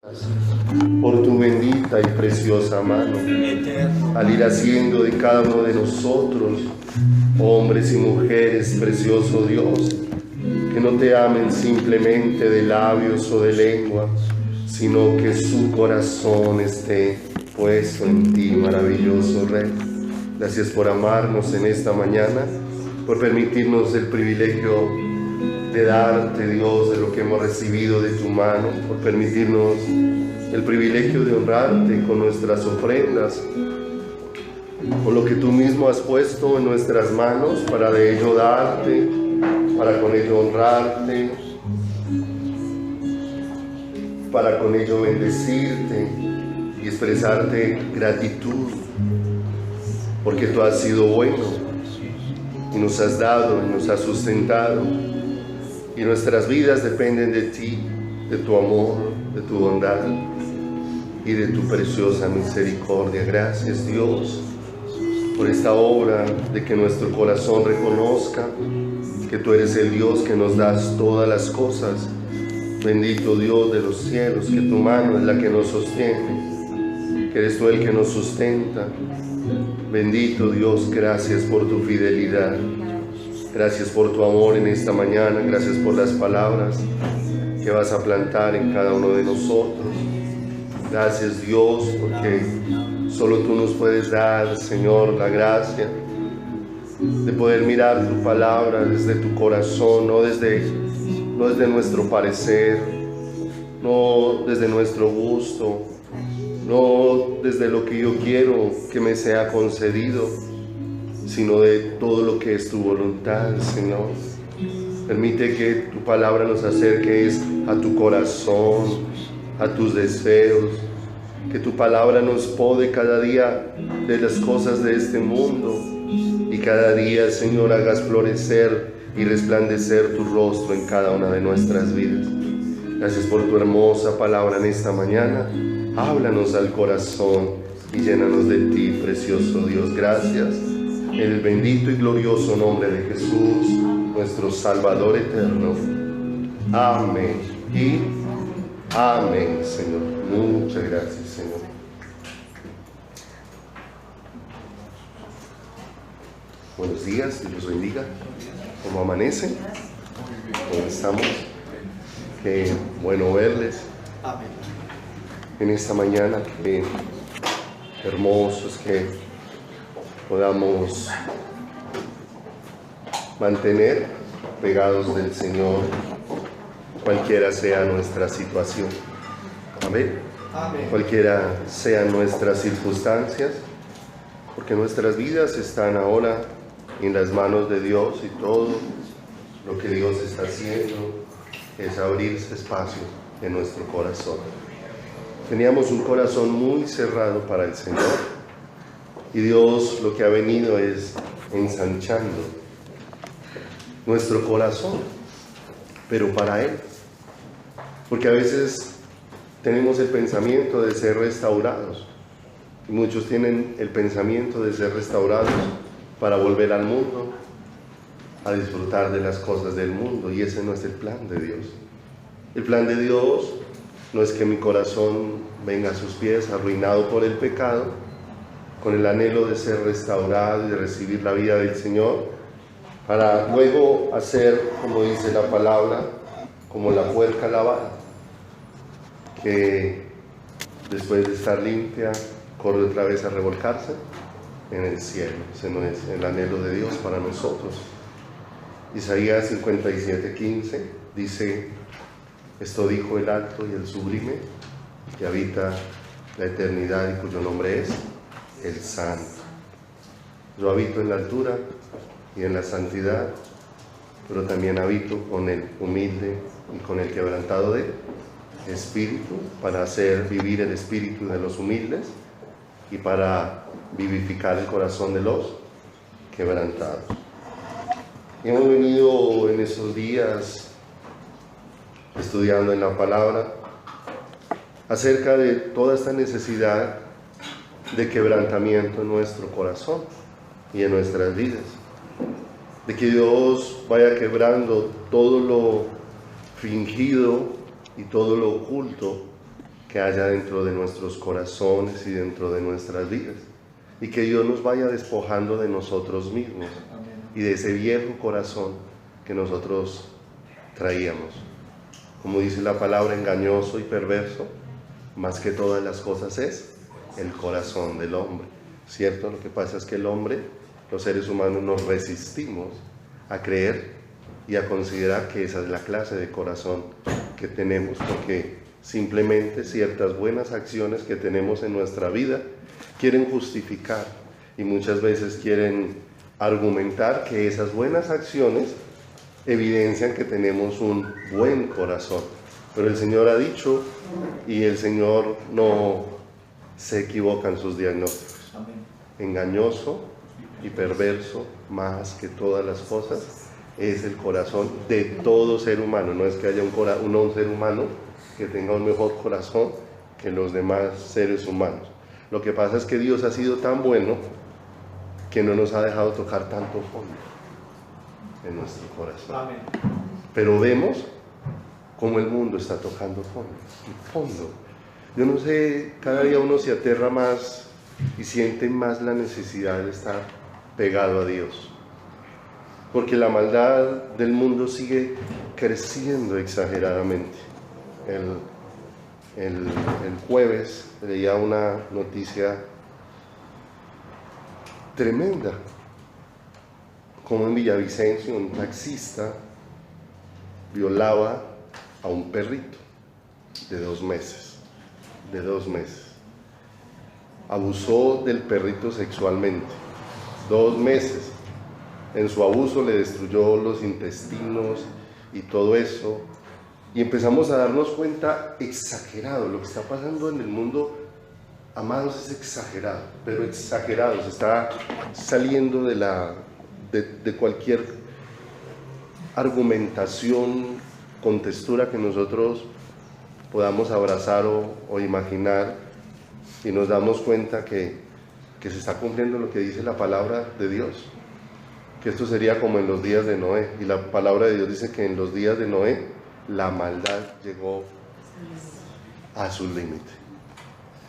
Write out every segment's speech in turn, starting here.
por tu bendita y preciosa mano, al ir haciendo de cada uno de nosotros, hombres y mujeres, precioso Dios, que no te amen simplemente de labios o de lengua, sino que su corazón esté puesto en ti, maravilloso Rey. Gracias por amarnos en esta mañana, por permitirnos el privilegio de darte, Dios, de lo que hemos recibido de tu mano, por permitirnos el privilegio de honrarte con nuestras ofrendas, con lo que tú mismo has puesto en nuestras manos para de ello darte, para con ello honrarte, para con ello bendecirte y expresarte gratitud, porque tú has sido bueno y nos has dado y nos has sustentado, y nuestras vidas dependen de ti, de tu amor, de tu bondad y de tu preciosa misericordia. Gracias, Dios, por esta obra de que nuestro corazón reconozca que tú eres el Dios que nos das todas las cosas. Bendito Dios de los cielos, que tu mano es la que nos sostiene, que eres tú el que nos sustenta. Bendito Dios, gracias por tu fidelidad. Gracias por tu amor en esta mañana, gracias por las palabras que vas a plantar en cada uno de nosotros. Gracias, Dios, porque solo tú nos puedes dar, Señor, la gracia de poder mirar tu palabra desde tu corazón, no desde nuestro parecer, no desde nuestro gusto, no desde lo que yo quiero que me sea concedido, sino de todo lo que es tu voluntad, Señor. Permite que tu palabra nos acerque a tu corazón, a tus deseos, que tu palabra nos pode cada día de las cosas de este mundo, y cada día, Señor, hagas florecer y resplandecer tu rostro en cada una de nuestras vidas. Gracias por tu hermosa palabra en esta mañana. Háblanos al corazón y llénanos de ti, precioso Dios. Gracias. En el bendito y glorioso nombre de Jesús, nuestro Salvador eterno. Amén y amén, Señor. Muchas gracias, Señor. Buenos días, Dios los bendiga. ¿Cómo amanecen? ¿Cómo estamos? Qué bueno verles en esta mañana. Qué hermoso es que podamos mantener pegados del Señor, cualquiera sea nuestra situación. Amén. Amén. Cualquiera sean nuestras circunstancias, porque nuestras vidas están ahora en las manos de Dios, y todo lo que Dios está haciendo es abrirse espacio en nuestro corazón. Teníamos un corazón muy cerrado para el Señor, y Dios lo que ha venido es ensanchando nuestro corazón, pero para Él. Porque a veces tenemos el pensamiento de ser restaurados, y muchos tienen el pensamiento de ser restaurados para volver al mundo, a disfrutar de las cosas del mundo, y ese no es el plan de Dios. El plan de Dios no es que mi corazón venga a sus pies arruinado por el pecado, con el anhelo de ser restaurado y de recibir la vida del Señor, para luego hacer, como dice la palabra, como la puerca lavada, que después de estar limpia, corre otra vez a revolcarse en el cielo. Ese no es el anhelo de Dios para nosotros. Isaías 57:15 dice: esto dijo el alto y el sublime, que habita la eternidad y cuyo nombre es el Santo. Yo habito en la altura y en la santidad, pero también habito con el humilde y con el quebrantado de espíritu, para hacer vivir el espíritu de los humildes y para vivificar el corazón de los quebrantados. Y hemos venido en esos días estudiando en la palabra acerca de toda esta necesidad de quebrantamiento en nuestro corazón y en nuestras vidas, de que Dios vaya quebrando todo lo fingido y todo lo oculto que haya dentro de nuestros corazones y dentro de nuestras vidas. Y que Dios nos vaya despojando de nosotros mismos y de ese viejo corazón que nosotros traíamos. Como dice la palabra, engañoso y perverso, más que todas las cosas es el corazón del hombre, ¿cierto? Lo que pasa es que el hombre, los seres humanos, nos resistimos a creer y a considerar que esa es la clase de corazón que tenemos, porque simplemente ciertas buenas acciones que tenemos en nuestra vida quieren justificar y muchas veces quieren argumentar que esas buenas acciones evidencian que tenemos un buen corazón. Pero el Señor ha dicho, y el Señor no se equivoca en sus diagnósticos. Engañoso y perverso, más que todas las cosas, es el corazón de todo ser humano. No es que haya un ser humano que tenga un mejor corazón que los demás seres humanos. Lo que pasa es que Dios ha sido tan bueno que no nos ha dejado tocar tanto fondo en nuestro corazón. Amén. Pero vemos cómo el mundo está tocando fondo. Yo no sé, cada día uno se aterra más y siente más la necesidad de estar pegado a Dios. Porque la maldad del mundo sigue creciendo exageradamente. El jueves leía una noticia tremenda, como en Villavicencio un taxista violaba a un perrito de 2 meses. Abusó del perrito sexualmente, 2 meses. En su abuso le destruyó los intestinos y todo eso. Y empezamos a darnos cuenta, exagerado, lo que está pasando en el mundo, amados, es exagerado, pero exagerado, se está saliendo de cualquier argumentación con textura que nosotros podamos abrazar o imaginar, y nos damos cuenta que se está cumpliendo lo que dice la palabra de Dios, que esto sería como en los días de Noé, y la palabra de Dios dice que en los días de Noé la maldad llegó a su límite.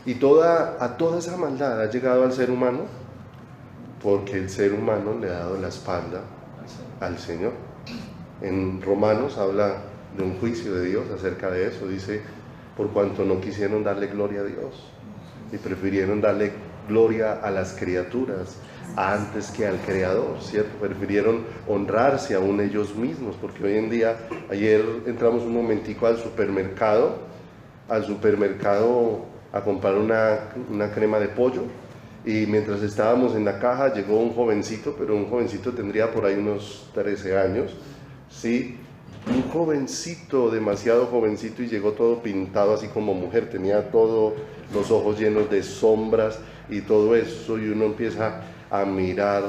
Y a toda esa maldad ha llegado al ser humano porque el ser humano le ha dado la espalda al Señor. En Romanos habla de un juicio de Dios acerca de eso. Dice, por cuanto no quisieron darle gloria a Dios y prefirieron darle gloria a las criaturas antes que al Creador, ¿cierto? Prefirieron honrarse aún ellos mismos, porque hoy en día, ayer entramos un momentico al supermercado a comprar una crema de pollo, y mientras estábamos en la caja llegó un jovencito, pero un jovencito tendría por ahí unos 13 años, ¿sí? Un jovencito, demasiado jovencito, y llegó todo pintado así como mujer, tenía todos los ojos llenos de sombras y todo eso, y uno empieza a mirar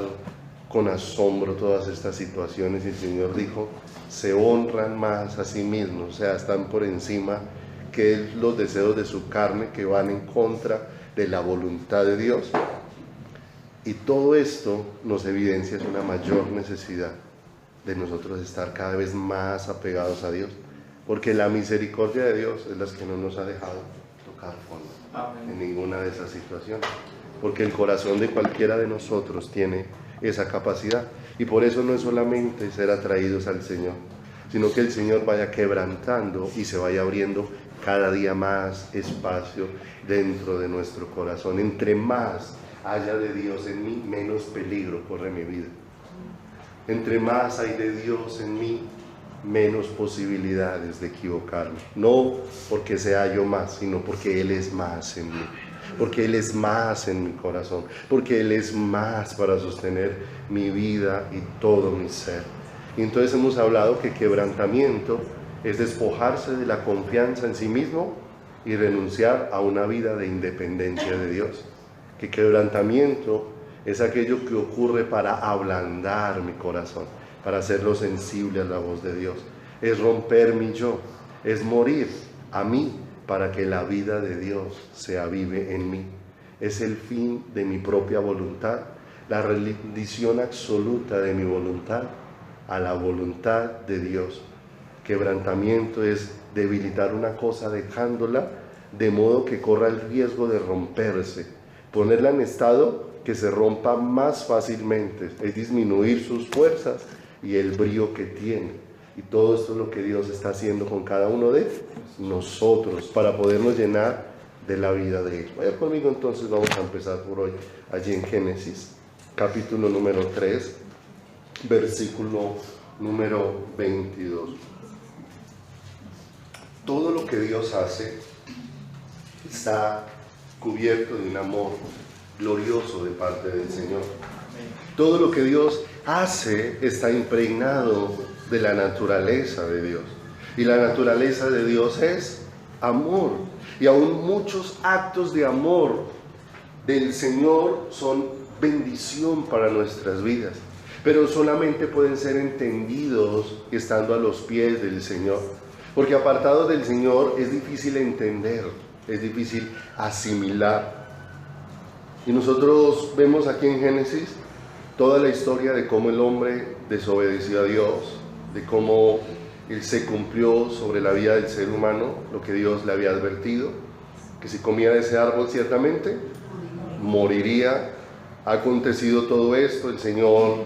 con asombro todas estas situaciones, y el Señor dijo, se honran más a sí mismos, o sea, están por encima que los deseos de su carne, que van en contra de la voluntad de Dios. Y todo esto nos evidencia es una mayor necesidad de nosotros estar cada vez más apegados a Dios, porque la misericordia de Dios es la que no nos ha dejado tocar fondo. Amén. En ninguna de esas situaciones, porque el corazón de cualquiera de nosotros tiene esa capacidad, y por eso no es solamente ser atraídos al Señor, sino que el Señor vaya quebrantando y se vaya abriendo cada día más espacio dentro de nuestro corazón. Entre más haya de Dios en mí, menos peligro corre mi vida. Entre más hay de Dios en mí, menos posibilidades de equivocarme. No porque sea yo más, sino porque Él es más en mí. Porque Él es más en mi corazón. Porque Él es más para sostener mi vida y todo mi ser. Y entonces hemos hablado que quebrantamiento es despojarse de la confianza en sí mismo y renunciar a una vida de independencia de Dios. Que quebrantamiento es aquello que ocurre para ablandar mi corazón, para hacerlo sensible a la voz de Dios. Es romper mi yo, es morir a mí para que la vida de Dios se avive en mí. Es el fin de mi propia voluntad, la rendición absoluta de mi voluntad a la voluntad de Dios. Quebrantamiento es debilitar una cosa dejándola de modo que corra el riesgo de romperse, ponerla en estado que se rompa más fácilmente, es disminuir sus fuerzas y el brío que tiene. Y todo esto es lo que Dios está haciendo con cada uno de nosotros para podernos llenar de la vida de Él. Vaya conmigo entonces, vamos a empezar por hoy, allí en Génesis, capítulo número 3, versículo número 22. Todo lo que Dios hace está cubierto de un amor glorioso de parte del Señor. Todo lo que Dios hace está impregnado de la naturaleza de Dios. Y la naturaleza de Dios es amor. Y aún muchos actos de amor del Señor son bendición para nuestras vidas. Pero solamente pueden ser entendidos estando a los pies del Señor. Porque apartados del Señor es difícil entender, es difícil asimilar. Y nosotros vemos aquí en Génesis toda la historia de cómo el hombre desobedeció a Dios, de cómo Él se cumplió sobre la vida del ser humano lo que Dios le había advertido, que si comía de ese árbol ciertamente moriría. Ha acontecido todo esto, el Señor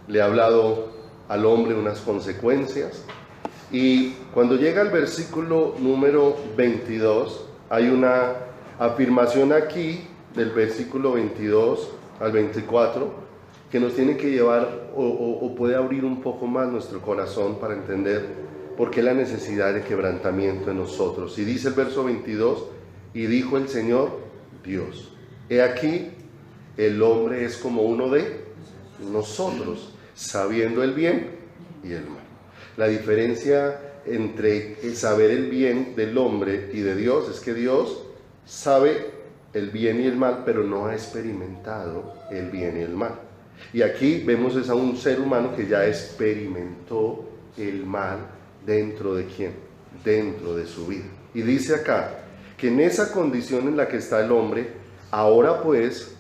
le ha hablado al hombre unas consecuencias. Y cuando llega el versículo número 22, hay una afirmación aquí del versículo 22 al 24 que nos tiene que llevar o puede abrir un poco más nuestro corazón para entender por qué la necesidad de quebrantamiento en nosotros. Y dice el verso 22, y dijo el Señor Dios, he aquí el hombre es como uno de nosotros, sabiendo el bien y el mal. La diferencia entre el saber el bien del hombre y de Dios es que Dios sabe el bien y el mal, pero no ha experimentado el bien y el mal. Y aquí vemos es a un ser humano que ya experimentó el mal dentro de ¿quién? Dentro de su vida. Y dice acá que en esa condición en la que está el hombre, ahora pues,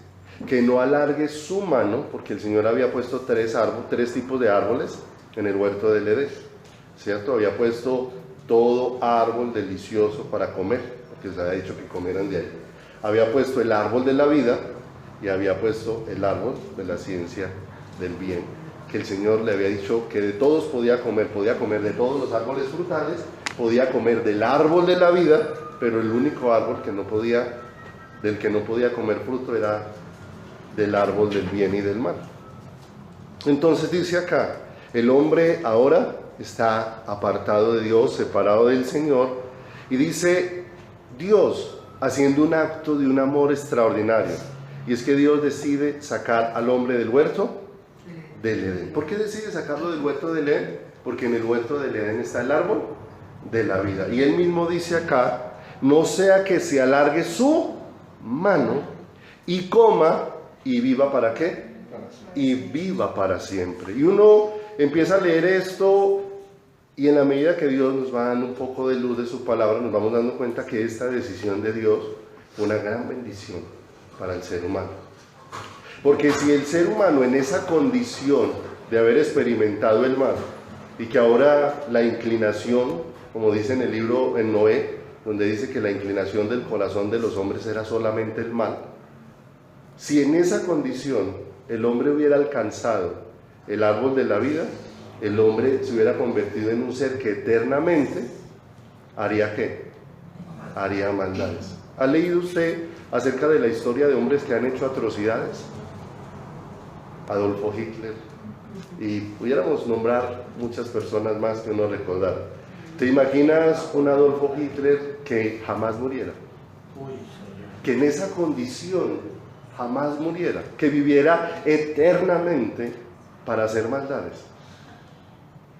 que no alargue su mano, porque el Señor había puesto tres tipos de árboles en el huerto del Edén, ¿cierto? Había puesto todo árbol delicioso para comer, porque se había dicho que comieran de ahí. Había puesto el árbol de la vida y había puesto el árbol de la ciencia del bien, que el Señor le había dicho que de todos podía comer de todos los árboles frutales, podía comer del árbol de la vida, pero el único árbol del que no podía comer fruto era del árbol del bien y del mal. Entonces dice acá, el hombre ahora está apartado de Dios, separado del Señor, y dice Dios haciendo un acto de un amor extraordinario, y es que Dios decide sacar al hombre del huerto del Edén. ¿Por qué decide sacarlo del huerto del Edén? Porque en el huerto del Edén está el árbol de la vida, y él mismo dice acá, no sea que se alargue su mano y coma y viva ¿para qué? Y viva para siempre. Y uno empieza a leer esto y en la medida que Dios nos va dando un poco de luz de su palabra, nos vamos dando cuenta que esta decisión de Dios fue una gran bendición para el ser humano. Porque si el ser humano en esa condición de haber experimentado el mal y que ahora la inclinación, como dice en el libro en Noé, donde dice que la inclinación del corazón de los hombres era solamente el mal, si en esa condición el hombre hubiera alcanzado el árbol de la vida, el hombre se hubiera convertido en un ser que eternamente haría ¿qué? Haría maldades. ¿Ha leído usted acerca de la historia de hombres que han hecho atrocidades? Adolfo Hitler, y pudiéramos nombrar muchas personas más que uno recordara. ¿Te imaginas un Adolfo Hitler que jamás muriera? Que en esa condición jamás muriera, que viviera eternamente para hacer maldades.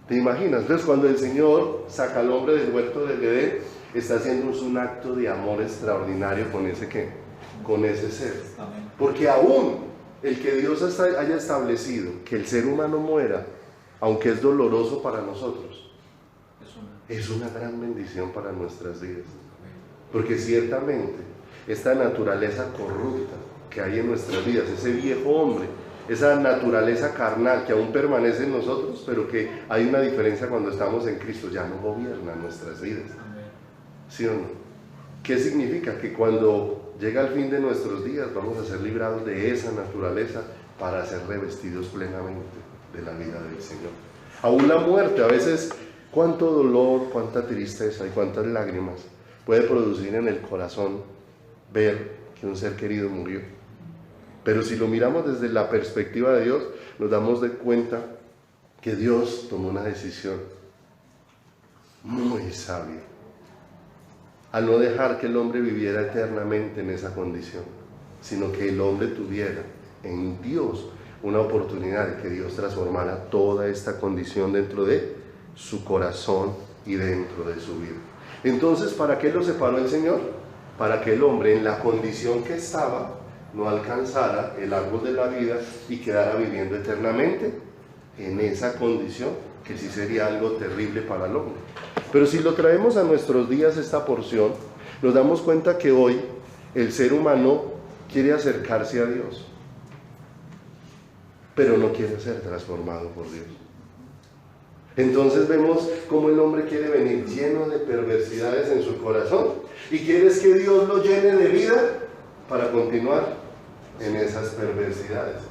¿Te imaginas? Entonces cuando el Señor saca al hombre del huerto del Edén, está haciendo un acto de amor extraordinario con ese ¿qué? Con ese ser. Amén. Porque aún el que Dios haya establecido que el ser humano muera, aunque es doloroso para nosotros, es una gran bendición para nuestras vidas. Porque ciertamente esta naturaleza corrupta que hay en nuestras vidas, ese viejo hombre, esa naturaleza carnal que aún permanece en nosotros, pero que hay una diferencia cuando estamos en Cristo, ya no gobierna nuestras vidas. ¿Sí o no? ¿Qué significa? Que cuando llega el fin de nuestros días vamos a ser librados de esa naturaleza para ser revestidos plenamente de la vida del Señor. Aún la muerte, a veces, cuánto dolor, cuánta tristeza y cuántas lágrimas puede producir en el corazón ver que un ser querido murió. Pero si lo miramos desde la perspectiva de Dios, nos damos de cuenta que Dios tomó una decisión muy sabia al no dejar que el hombre viviera eternamente en esa condición, sino que el hombre tuviera en Dios una oportunidad de que Dios transformara toda esta condición dentro de su corazón y dentro de su vida. Entonces, ¿para qué lo separó el Señor? Para que el hombre, en la condición que estaba, no alcanzara el árbol de la vida y quedara viviendo eternamente en esa condición, que sí sería algo terrible para el hombre. Pero si lo traemos a nuestros días, esta porción, nos damos cuenta que hoy el ser humano quiere acercarse a Dios, pero no quiere ser transformado por Dios. Entonces vemos cómo el hombre quiere venir lleno de perversidades en su corazón y quiere que Dios lo llene de vida para continuar en esas perversidades.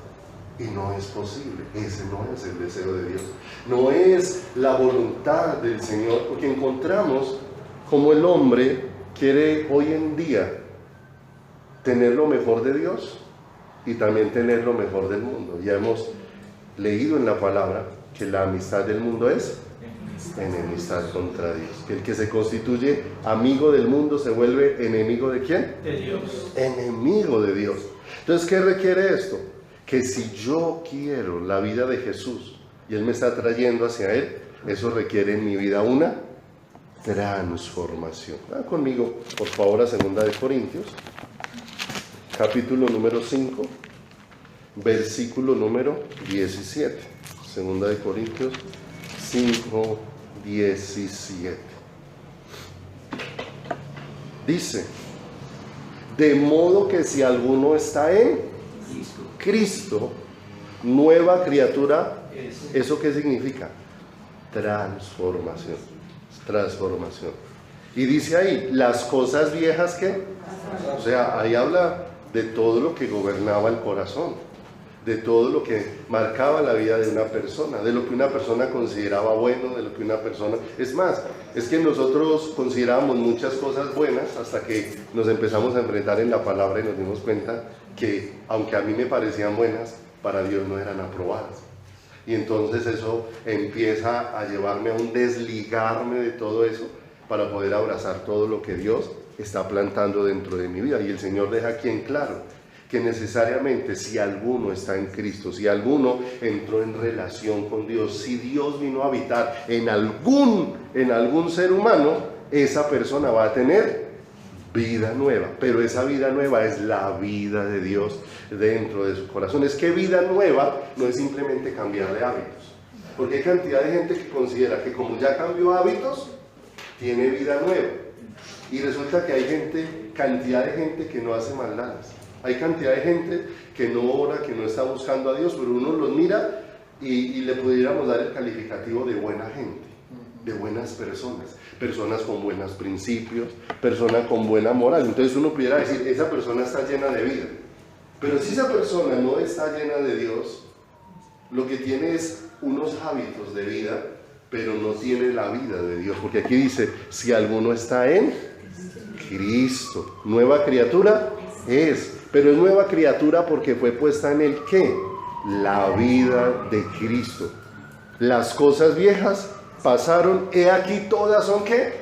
Y no es posible, ese no es el deseo de Dios, no es la voluntad del Señor, porque encontramos como el hombre quiere hoy en día tener lo mejor de Dios y también tener lo mejor del mundo. Ya hemos leído en la palabra que la amistad del mundo es enemistad contra Dios, que el que se constituye amigo del mundo se vuelve enemigo ¿de quién? De Dios. Enemigo de Dios. Entonces, ¿qué requiere esto? Que si yo quiero la vida de Jesús y Él me está trayendo hacia Él, eso requiere en mi vida una transformación. Conmigo, por favor, a 2 de Corintios, capítulo número 5, versículo número 17. 2 de Corintios 5, 17. Dice: de modo que si alguno está en Cristo, nueva criatura. ¿Eso qué significa? Transformación. Transformación. Y dice ahí, las cosas viejas que, o sea, ahí habla de todo lo que gobernaba el corazón, de todo lo que marcaba la vida de una persona, de lo que una persona consideraba bueno, de lo que una persona... Es más, es que nosotros considerábamos muchas cosas buenas hasta que nos empezamos a enfrentar en la palabra y nos dimos cuenta que, aunque a mí me parecían buenas, para Dios no eran aprobadas. Y entonces eso empieza a llevarme a un desligarme de todo eso para poder abrazar todo lo que Dios está plantando dentro de mi vida. Y el Señor deja aquí en claro que necesariamente si alguno está en Cristo, si alguno entró en relación con Dios, si Dios vino a habitar en algún ser humano, esa persona va a tener vida nueva. Pero esa vida nueva es la vida de Dios dentro de su corazón. Es que vida nueva no es simplemente cambiar de hábitos, porque hay cantidad de gente que considera que como ya cambió hábitos, tiene vida nueva. Y resulta que hay cantidad de gente que no hace maldades. Hay cantidad de gente que no ora, que no está buscando a Dios, pero uno los mira y le pudiéramos dar el calificativo de buena gente, de buenas personas, personas con buenos principios, personas con buena moral. Entonces uno pudiera decir, esa persona está llena de vida. Pero si esa persona no está llena de Dios, lo que tiene es unos hábitos de vida, pero no tiene la vida de Dios. Porque aquí dice, si alguno está en Cristo, nueva criatura es. Pero es nueva criatura porque fue puesta en el ¿qué? La vida de Cristo. Las cosas viejas pasaron, he aquí todas son ¿qué?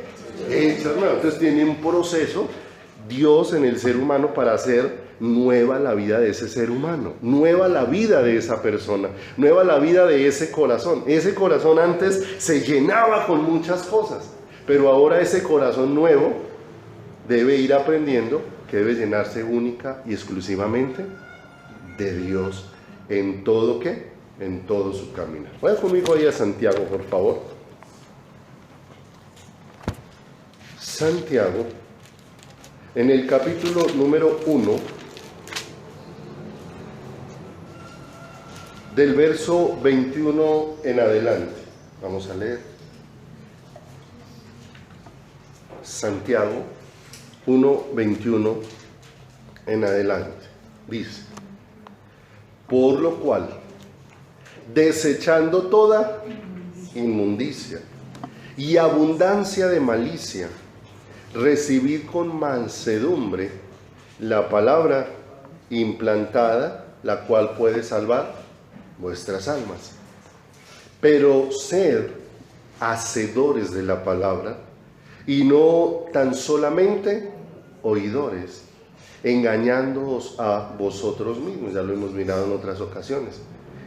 Hechas nuevas. Entonces tiene un proceso Dios en el ser humano para hacer nueva la vida de ese ser humano, nueva la vida de esa persona, nueva la vida de ese corazón. Ese corazón antes se llenaba con muchas cosas, pero ahora ese corazón nuevo debe ir aprendiendo que debe llenarse única y exclusivamente de Dios en todo ¿qué? En todo su caminar. Vayan conmigo ahí a Santiago, por favor. Santiago, en el capítulo número 1, del verso 21 en adelante. Vamos a leer. Santiago, 1:21 en adelante. Dice: por lo cual, desechando toda inmundicia y abundancia de malicia, recibid con mansedumbre la palabra implantada, la cual puede salvar vuestras almas. Pero sed hacedores de la palabra, y no tan solamente oidores, engañándoos a vosotros mismos. Ya lo hemos mirado en otras ocasiones,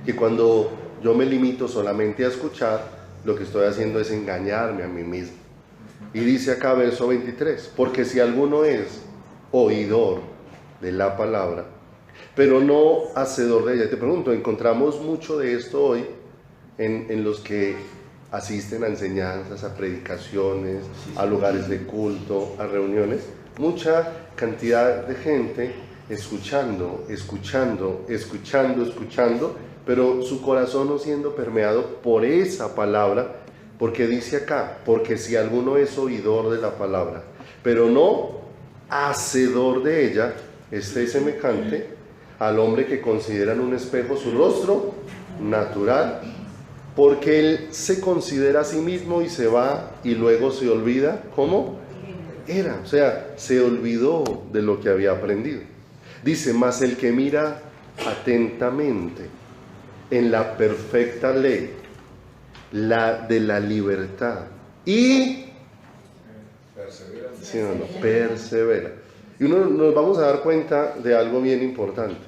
que cuando yo me limito solamente a escuchar, lo que estoy haciendo es engañarme a mí mismo. Y dice acá verso 23, porque si alguno es oidor de la palabra, pero no hacedor de ella. Te pregunto, ¿encontramos mucho de esto hoy en los que asisten a enseñanzas, a predicaciones, a lugares de culto, a reuniones? Mucha cantidad de gente escuchando, pero su corazón no siendo permeado por esa palabra, porque dice acá, porque si alguno es oidor de la palabra, pero no hacedor de ella, este es semejante al hombre que considera en un espejo su rostro natural, porque él se considera a sí mismo y se va y luego se olvida cómo era, o sea, se olvidó de lo que había aprendido. Dice: mas el que mira atentamente en la perfecta ley, la de la libertad, y persevera. Y nos vamos a dar cuenta de algo bien importante.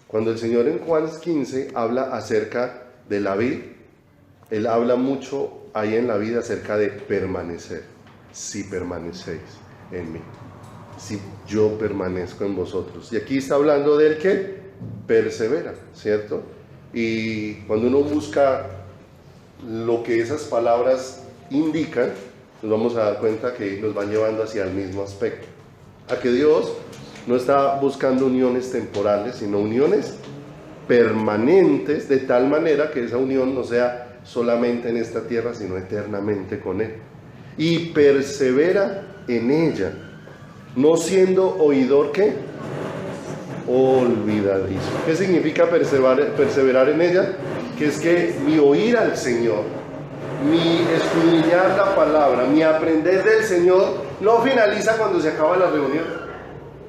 Cuando el Señor en Juan 15 habla acerca de la vid, Él habla mucho ahí en la vida acerca de permanecer. Si permanecéis en mí, si yo permanezco en vosotros. Y aquí está hablando del que persevera, ¿cierto? Y cuando uno busca lo que esas palabras indican, nos vamos a dar cuenta que nos van llevando hacia el mismo aspecto, a que Dios no está buscando uniones temporales, sino uniones permanentes, de tal manera que esa unión no sea solamente en esta tierra, sino eternamente con Él. Y persevera en ella, no siendo oidor, ¿qué? Olvidadizo. ¿Qué significa perseverar en ella? Que es que mi oír al Señor, mi escudriñar la palabra, mi aprender del Señor, no finaliza cuando se acaba la reunión,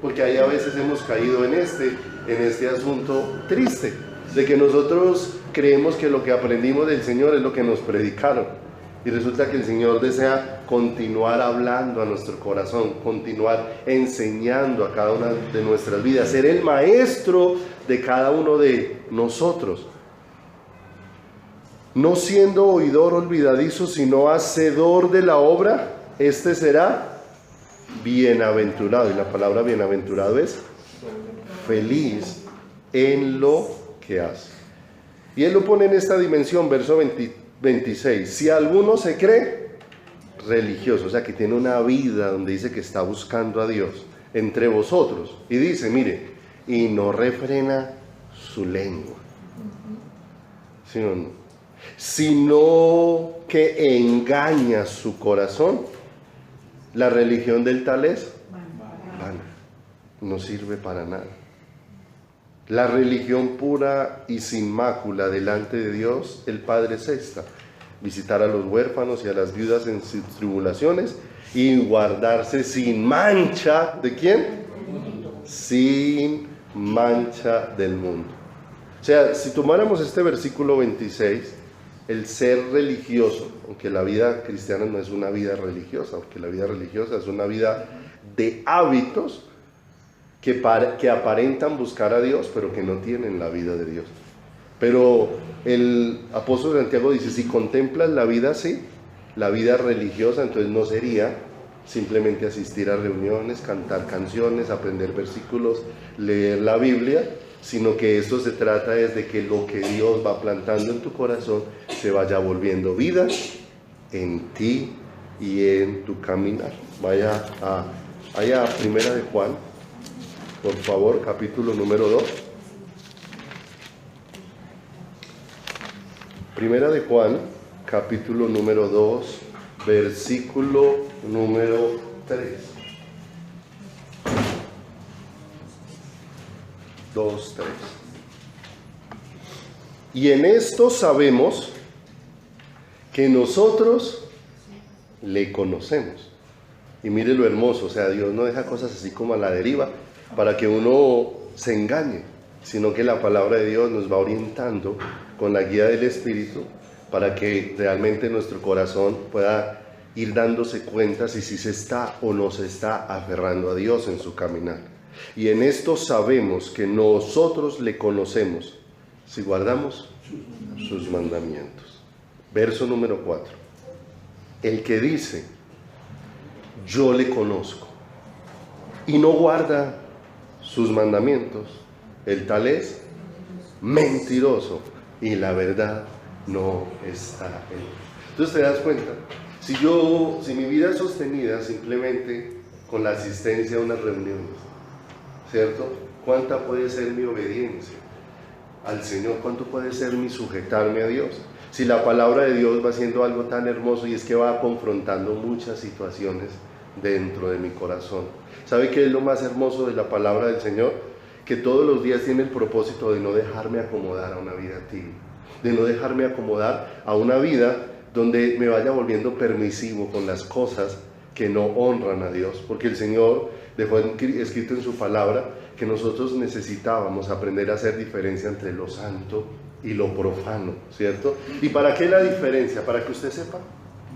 porque ahí a veces hemos caído en este asunto triste, de que nosotros creemos que lo que aprendimos del Señor es lo que nos predicaron. Y resulta que el Señor desea continuar hablando a nuestro corazón, continuar enseñando a cada una de nuestras vidas, ser el maestro de cada uno de nosotros. No siendo oidor olvidadizo, sino hacedor de la obra, este será bienaventurado. Y la palabra bienaventurado es feliz en lo que hace. Y Él lo pone en esta dimensión, verso 26. Si alguno se cree religioso, o sea que tiene una vida donde dice que está buscando a Dios entre vosotros, y dice, mire, y no refrena su lengua, sino que engaña su corazón, la religión del tal es vana, no sirve para nada. La religión pura y sin mácula delante de Dios el Padre es esta: visitar a los huérfanos y a las viudas en sus tribulaciones y guardarse sin mancha, ¿de quién? Sin mancha del mundo. O sea, si tomáramos este versículo 26, el ser religioso, aunque la vida cristiana no es una vida religiosa, porque la vida religiosa es una vida de hábitos que aparentan buscar a Dios, pero que no tienen la vida de Dios. Pero el apóstol Santiago dice, si contemplas la vida así, la vida religiosa, entonces no sería simplemente asistir a reuniones, cantar canciones, aprender versículos, leer la Biblia, sino que esto se trata es de que lo que Dios va plantando en tu corazón se vaya volviendo vida en ti y en tu caminar. Vaya a Primera de Juan, por favor, capítulo número 2. Primera de Juan, capítulo número 2, versículo número 3. 2, 3. Y en esto sabemos que nosotros le conocemos. Y mire lo hermoso, o sea, Dios no deja cosas así como a la deriva para que uno se engañe, sino que la palabra de Dios nos va orientando con la guía del Espíritu para que realmente nuestro corazón pueda ir dándose cuenta si se está o no se está aferrando a Dios en su caminar. Y en esto sabemos que nosotros le conocemos si guardamos sus mandamientos. Verso número 4. El que dice, yo le conozco, y no guarda sus mandamientos, el tal es mentiroso, y la verdad no está en él. Entonces te das cuenta, si mi vida es sostenida simplemente con la asistencia a unas reuniones, ¿cierto? ¿Cuánta puede ser mi obediencia al Señor? ¿Cuánto puede ser mi sujetarme a Dios? Si la palabra de Dios va siendo algo tan hermoso y es que va confrontando muchas situaciones dentro de mi corazón. ¿Sabe qué es lo más hermoso de la palabra del Señor? Que todos los días tiene el propósito de no dejarme acomodar a una vida tibia, de no dejarme acomodar a una vida donde me vaya volviendo permisivo con las cosas que no honran a Dios, porque el Señor dejó escrito en su palabra que nosotros necesitábamos aprender a hacer diferencia entre lo santo y lo profano, ¿cierto? ¿Y para qué la diferencia? ¿Para que usted sepa?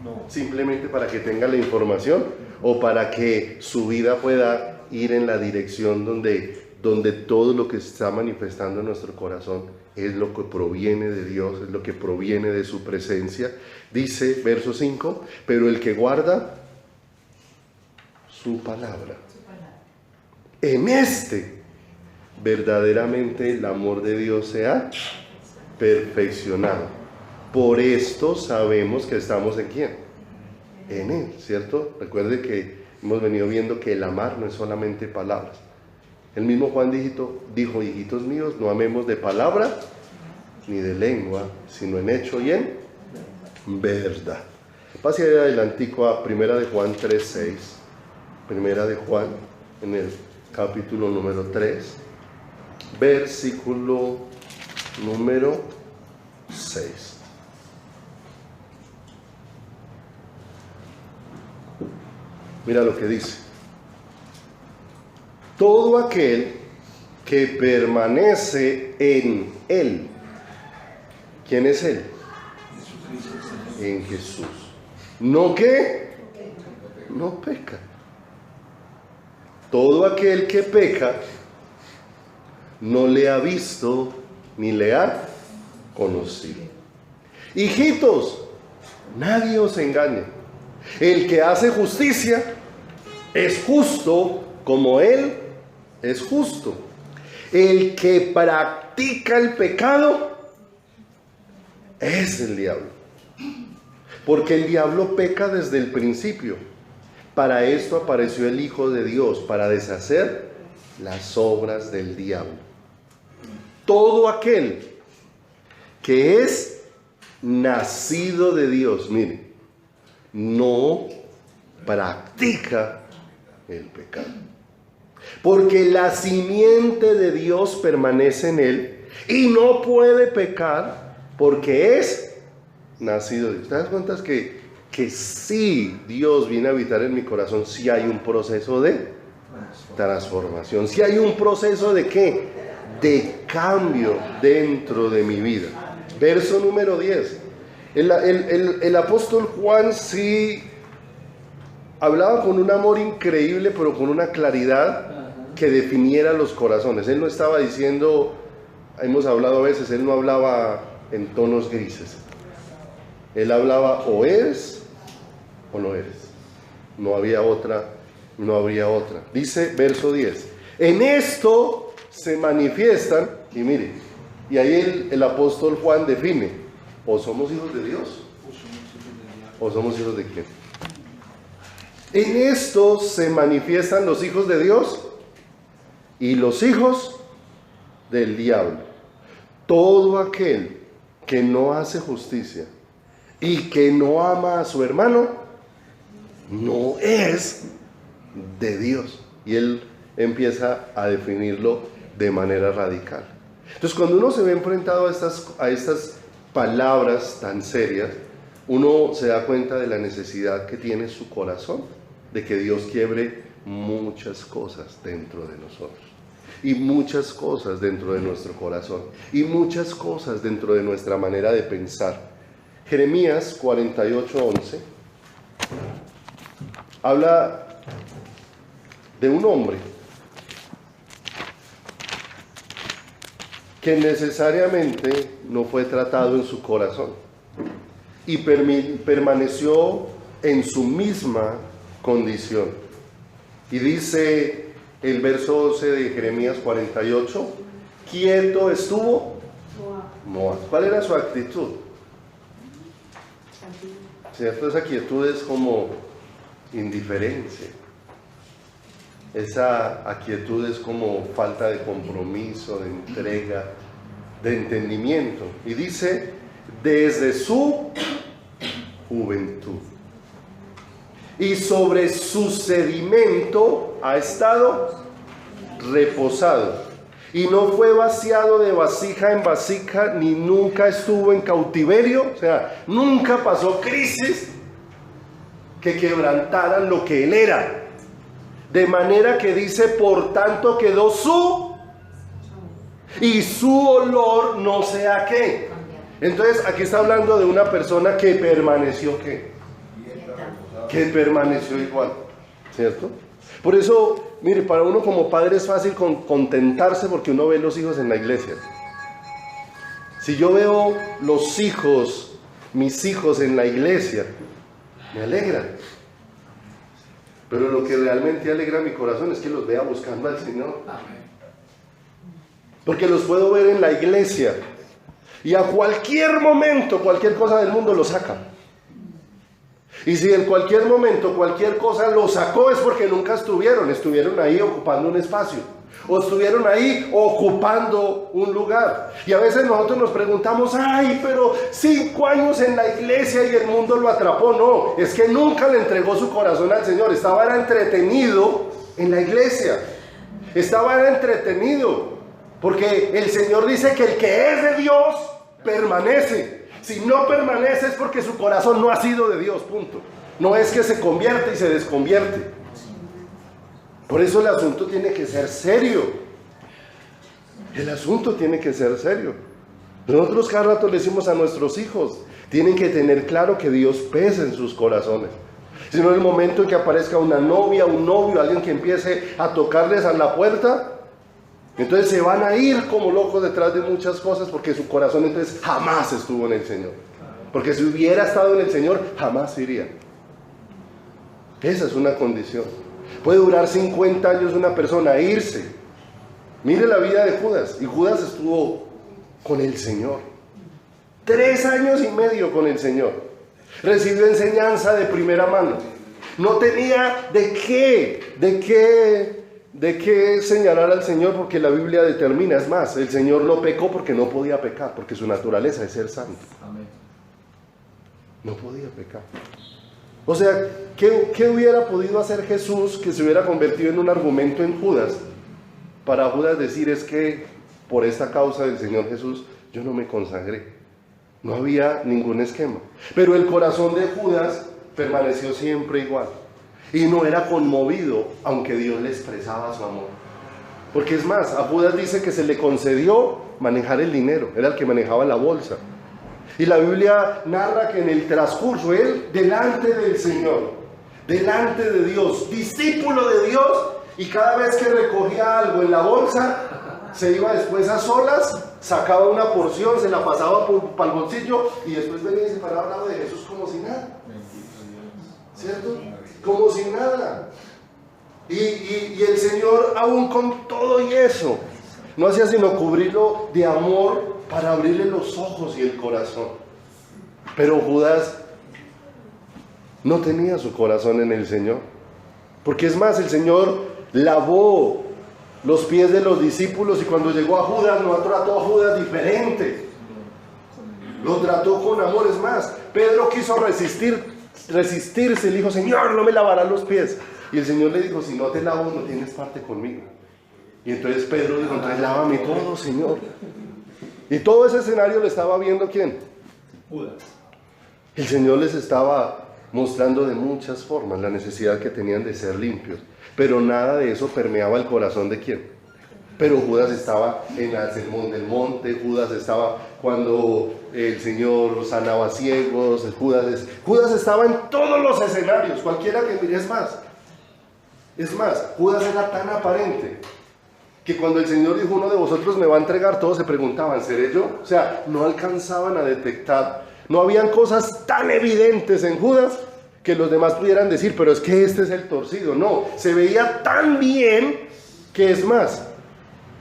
No. Simplemente para que tenga la información o para que su vida pueda ir en la dirección donde todo lo que se está manifestando en nuestro corazón es lo que proviene de Dios, es lo que proviene de su presencia. Dice, verso 5, pero el que guarda su palabra, en este verdaderamente el amor de Dios se ha perfeccionado. Por esto sabemos que estamos en ¿quién? En Él, ¿cierto? Recuerde que hemos venido viendo que el amar no es solamente palabras. El mismo Juan dijo, hijitos míos, no amemos de palabra ni de lengua, sino en hecho y en verdad. Pase ahí adelantico a Primera de Juan 3:6. Primera de Juan, en el capítulo número 3, versículo número 6. Mira lo que dice. Todo aquel que permanece en Él. ¿Quién es Él? En Jesús. ¿No qué? No peca. Todo aquel que peca no le ha visto ni le ha conocido. Hijitos, nadie os engañe. El que hace justicia es justo como Él es justo. El que practica el pecado es el diablo. Porque el diablo peca desde el principio. Para esto apareció el Hijo de Dios, para deshacer las obras del diablo. Todo aquel que es nacido de Dios, mire, no practica el pecado. Porque la simiente de Dios permanece en él y no puede pecar porque es nacido de Dios. ¿Te das cuenta que si Dios viene a habitar en mi corazón, si hay un proceso de transformación, si hay un proceso de ¿qué? De cambio dentro de mi vida? Verso número 10. El apóstol Juan sí hablaba con un amor increíble, pero con una claridad que definiera los corazones. Él no estaba diciendo, hemos hablado a veces, él no hablaba en tonos grises. Él hablaba o eres o no eres. No había otra. Dice verso 10. En esto se manifiestan, y mire, y ahí el apóstol Juan define, o somos hijos de Dios, o somos hijos de quién. En esto se manifiestan los hijos de Dios y los hijos del diablo. Todo aquel que no hace justicia y que no ama a su hermano, no es de Dios. Y él empieza a definirlo de manera radical. Entonces, cuando uno se ve enfrentado a estas palabras tan serias, uno se da cuenta de la necesidad que tiene su corazón, de que Dios quiebre muchas cosas dentro de nosotros, y muchas cosas dentro de nuestro corazón, y muchas cosas dentro de nuestra manera de pensar. Jeremías 48:11 habla de un hombre que necesariamente no fue tratado en su corazón y permaneció en su misma condición. Y dice el verso 12 de Jeremías 48, quieto estuvo Moab. ¿Cuál era su actitud? ¿Cierto? Esa quietud es como indiferencia. Esa quietud es como falta de compromiso, de entrega, de entendimiento. Y dice, desde su juventud. Y sobre su sedimento ha estado reposado. Y no fue vaciado de vasija en vasija, ni nunca estuvo en cautiverio. O sea, nunca pasó crisis que quebrantaran lo que él era. De manera que dice, por tanto quedó su, y su olor no sea qué. Entonces aquí está hablando de una persona que permaneció qué, que permaneció igual, ¿cierto? Por eso, mire, para uno como padre es fácil contentarse porque uno ve los hijos en la iglesia. Si yo veo los hijos, mis hijos en la iglesia, me alegra. Pero lo que realmente alegra mi corazón es que los vea buscando al Señor. Porque los puedo ver en la iglesia y a cualquier momento, cualquier cosa del mundo lo saca. Y si en cualquier momento, cualquier cosa lo sacó, es porque nunca estuvieron ahí ocupando un espacio, o estuvieron ahí ocupando un lugar. Y a veces nosotros nos preguntamos, ay, pero 5 años en la iglesia y el mundo lo atrapó. No, es que nunca le entregó su corazón al Señor. Estaba entretenido en la iglesia, estaba entretenido, porque el Señor dice que el que es de Dios permanece. Si no permanece es porque su corazón no ha sido de Dios, punto. No es que se convierte y se desconvierte. Por eso el asunto tiene que ser serio. El asunto tiene que ser serio. Nosotros cada rato le decimos a nuestros hijos, tienen que tener claro que Dios pesa en sus corazones. Si no, en el momento en que aparezca una novia, un novio, alguien que empiece a tocarles a la puerta, entonces se van a ir como locos detrás de muchas cosas, porque su corazón entonces jamás estuvo en el Señor. Porque si hubiera estado en el Señor, jamás iría. Esa es una condición. Puede durar 50 años una persona e irse. Mire la vida de Judas. Y Judas estuvo con el Señor 3 años y medio con el Señor. Recibió enseñanza de primera mano. No tenía de qué señalar al Señor, porque la Biblia determina. Es más, el Señor no pecó porque no podía pecar, porque su naturaleza es ser santo. Amén. No podía pecar. O sea, ¿qué hubiera podido hacer Jesús que se hubiera convertido en un argumento en Judas? Para Judas decir, es que por esta causa del Señor Jesús yo no me consagré. No había ningún esquema. Pero el corazón de Judas permaneció siempre igual. Y no era conmovido, aunque Dios le expresaba su amor. Porque es más, a Judas dice que se le concedió manejar el dinero. Era el que manejaba la bolsa. Y la Biblia narra que en el transcurso, él delante del Señor, delante de Dios, discípulo de Dios, y cada vez que recogía algo en la bolsa, se iba después a solas, sacaba una porción, se la pasaba para el bolsillo, y después venía y se paraba al lado de Jesús como si nada. ¿Cierto? Como si nada. Y el Señor, aún con todo y eso, no hacía sino cubrirlo de amor para abrirle los ojos y el corazón. Pero Judas no tenía su corazón en el Señor. Porque es más, el Señor lavó los pies de los discípulos, y cuando llegó a Judas, no trató a Judas diferente. Lo trató con amor. Es más, Pedro quiso resistirse, le dijo, Señor, no me lavarás los pies. Y el Señor le dijo, si no te lavo, no tienes parte conmigo. Y entonces Pedro dijo, entonces lávame todo, Señor. Y todo ese escenario lo estaba viendo ¿quién? Judas. El Señor les estaba mostrando de muchas formas la necesidad que tenían de ser limpios. Pero nada de eso permeaba el corazón de ¿quién? Pero Judas estaba en el sermón del monte, Judas estaba cuando el Señor sanaba ciegos, Judas estaba en todos los escenarios, cualquiera que mire. Es más, Judas era tan aparente que cuando el Señor dijo, uno de vosotros me va a entregar, todos se preguntaban, ¿seré yo? O sea, no alcanzaban a detectar, no habían cosas tan evidentes en Judas que los demás pudieran decir, pero es que este es el torcido. No, se veía tan bien que es más,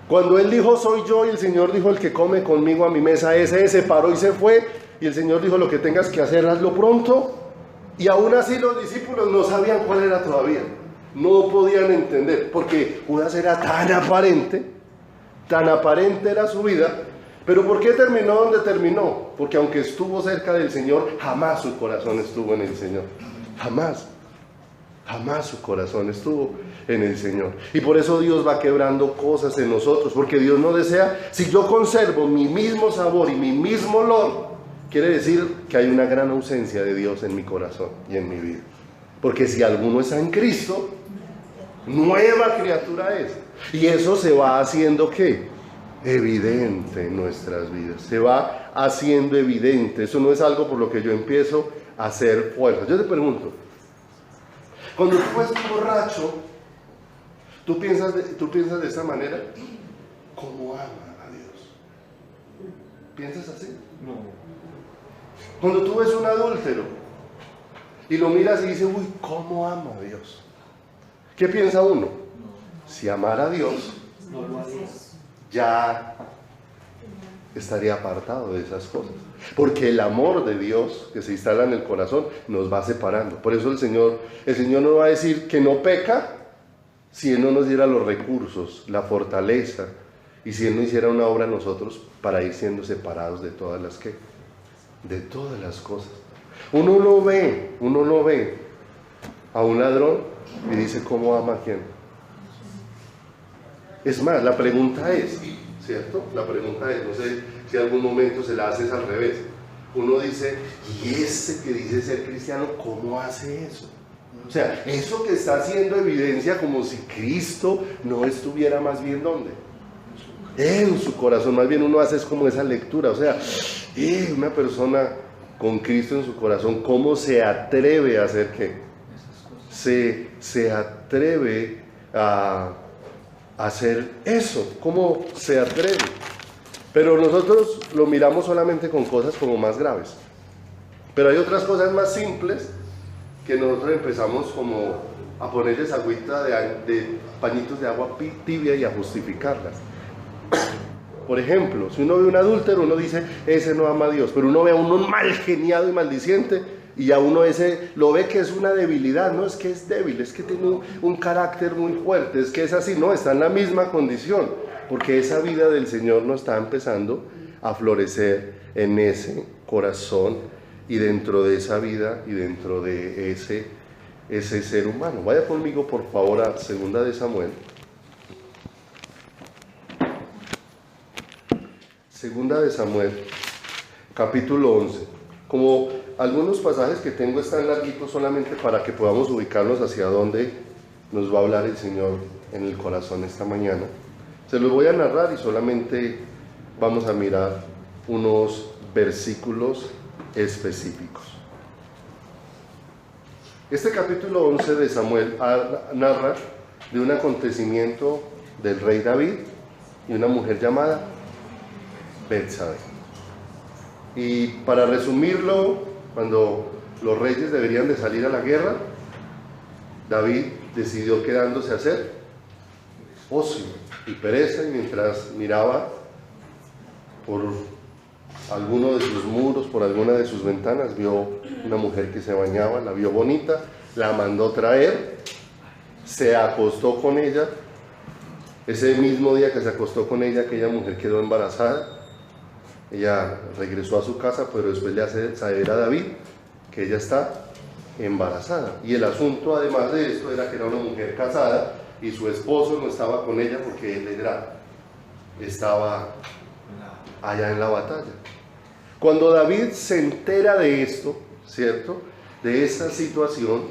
cuando él dijo soy yo y el Señor dijo el que come conmigo a mi mesa, ese se paró y se fue, y el Señor dijo lo que tengas que hacer, hazlo pronto, y aún así los discípulos no sabían cuál era todavía. No podían entender, porque Judas era tan aparente era su vida. Pero ¿por qué terminó donde terminó? Porque aunque estuvo cerca del Señor, jamás su corazón estuvo en el Señor. Jamás su corazón estuvo en el Señor. Y por eso Dios va quebrando cosas en nosotros, porque Dios no desea, si yo conservo mi mismo sabor y mi mismo olor, quiere decir que hay una gran ausencia de Dios en mi corazón y en mi vida. Porque si alguno está en Cristo, nueva criatura es. Y eso se va haciendo ¿qué? Evidente en nuestras vidas. Se va haciendo evidente. Eso no es algo por lo que yo empiezo a hacer fuerza. Yo te pregunto, cuando tú ves un borracho, ¿tú piensas de esta manera? ¿Cómo ama a Dios? ¿Piensas así? No. Cuando tú ves un adúltero y lo miras y dices, uy, ¿cómo ama a Dios? ¿Qué piensa uno? Si amara a Dios, No lo haría. ya estaría apartado de esas cosas. Porque el amor de Dios que se instala en el corazón nos va separando. Por eso el Señor no va a decir que no peca si Él no nos diera los recursos, la fortaleza, y si Él no hiciera una obra en nosotros para ir siendo separados de todas las cosas. Uno no ve a un ladrón y dice cómo ama a quién. Es más, la pregunta es, ¿cierto? La pregunta es, no sé si en algún momento se la haces al revés. Uno dice, ¿y ese que dice ser cristiano, cómo hace eso? O sea, eso que está haciendo evidencia como si Cristo no estuviera más bien ¿dónde? En su corazón. Más bien uno hace es como esa lectura, o sea, una persona con Cristo en su corazón, ¿cómo se atreve a hacer qué? Se atreve a hacer eso, ¿cómo se atreve? Pero nosotros lo miramos solamente con cosas como más graves. Pero hay otras cosas más simples que nosotros empezamos como a ponerles agüita de pañitos de agua tibia y a justificarlas. Por ejemplo, si uno ve un adúltero, uno dice, ese no ama a Dios, pero uno ve a uno mal geniado y maldiciente, y a uno ese lo ve que es una debilidad, no es que es débil, es que tiene un carácter muy fuerte, es que es así, no, está en la misma condición, porque esa vida del Señor no está empezando a florecer en ese corazón y dentro de esa vida y dentro de ese ser humano. Vaya conmigo por favor a 2 de Samuel. 2 de Samuel, capítulo 11. Como algunos pasajes que tengo están larguitos solamente para que podamos ubicarnos hacia dónde nos va a hablar el Señor en el corazón esta mañana. Se los voy a narrar y solamente vamos a mirar unos versículos específicos. Este capítulo 11 de Samuel narra de un acontecimiento del rey David y una mujer llamada Betsabé. Y para resumirlo, cuando los reyes deberían de salir a la guerra, David decidió quedándose a hacer ocio y pereza, y mientras miraba por alguno de sus muros, por alguna de sus ventanas, vio una mujer que se bañaba, la vio bonita, la mandó traer, se acostó con ella. Ese mismo día que se acostó con ella, aquella mujer quedó embarazada. Ella regresó a su casa, pero después le hace saber a David que ella está embarazada. Y el asunto, además de esto, era que era una mujer casada y su esposo no estaba con ella porque él estaba allá en la batalla. Cuando David se entera de esto, ¿cierto?, de esta situación,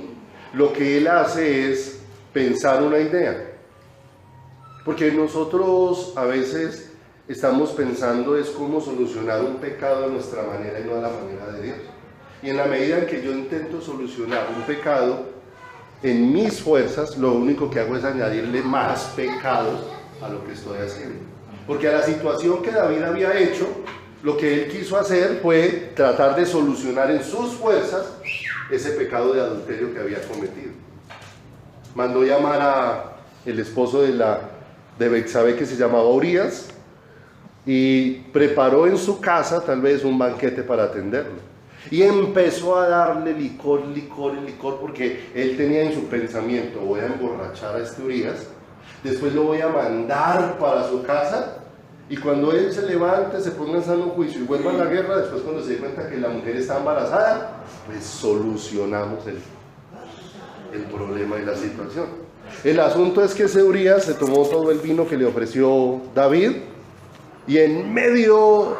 lo que él hace es pensar una idea. Porque nosotros a veces estamos pensando es cómo solucionar un pecado a nuestra manera y no a la manera de Dios. Y en la medida en que yo intento solucionar un pecado en mis fuerzas, lo único que hago es añadirle más pecados a lo que estoy haciendo. Porque a la situación que David había hecho, lo que él quiso hacer fue tratar de solucionar en sus fuerzas ese pecado de adulterio que había cometido. Mandó llamar a el esposo de Betsabé, que se llamaba Urías, y preparó en su casa tal vez un banquete para atenderlo. Y empezó a darle licor, porque él tenía en su pensamiento: voy a emborrachar a este Urías, después lo voy a mandar para su casa, y cuando él se levante, se ponga en sano juicio y vuelva a la guerra, después cuando se dé cuenta que la mujer está embarazada, pues solucionamos el problema y la situación. El asunto es que ese Urías se tomó todo el vino que le ofreció David, y en medio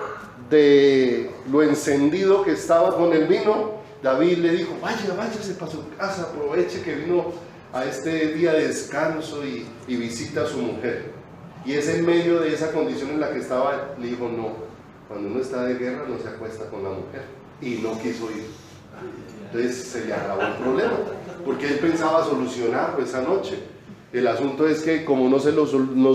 de lo encendido que estaba con el vino, David le dijo: váyase para su casa, aproveche que vino a este día de descanso y visita a su mujer. Y es en medio de esa condición en la que estaba, le dijo: no, cuando uno está de guerra no se acuesta con la mujer. Y no quiso ir. Entonces se le agravó el problema, porque él pensaba solucionarlo esa noche. El asunto es que como no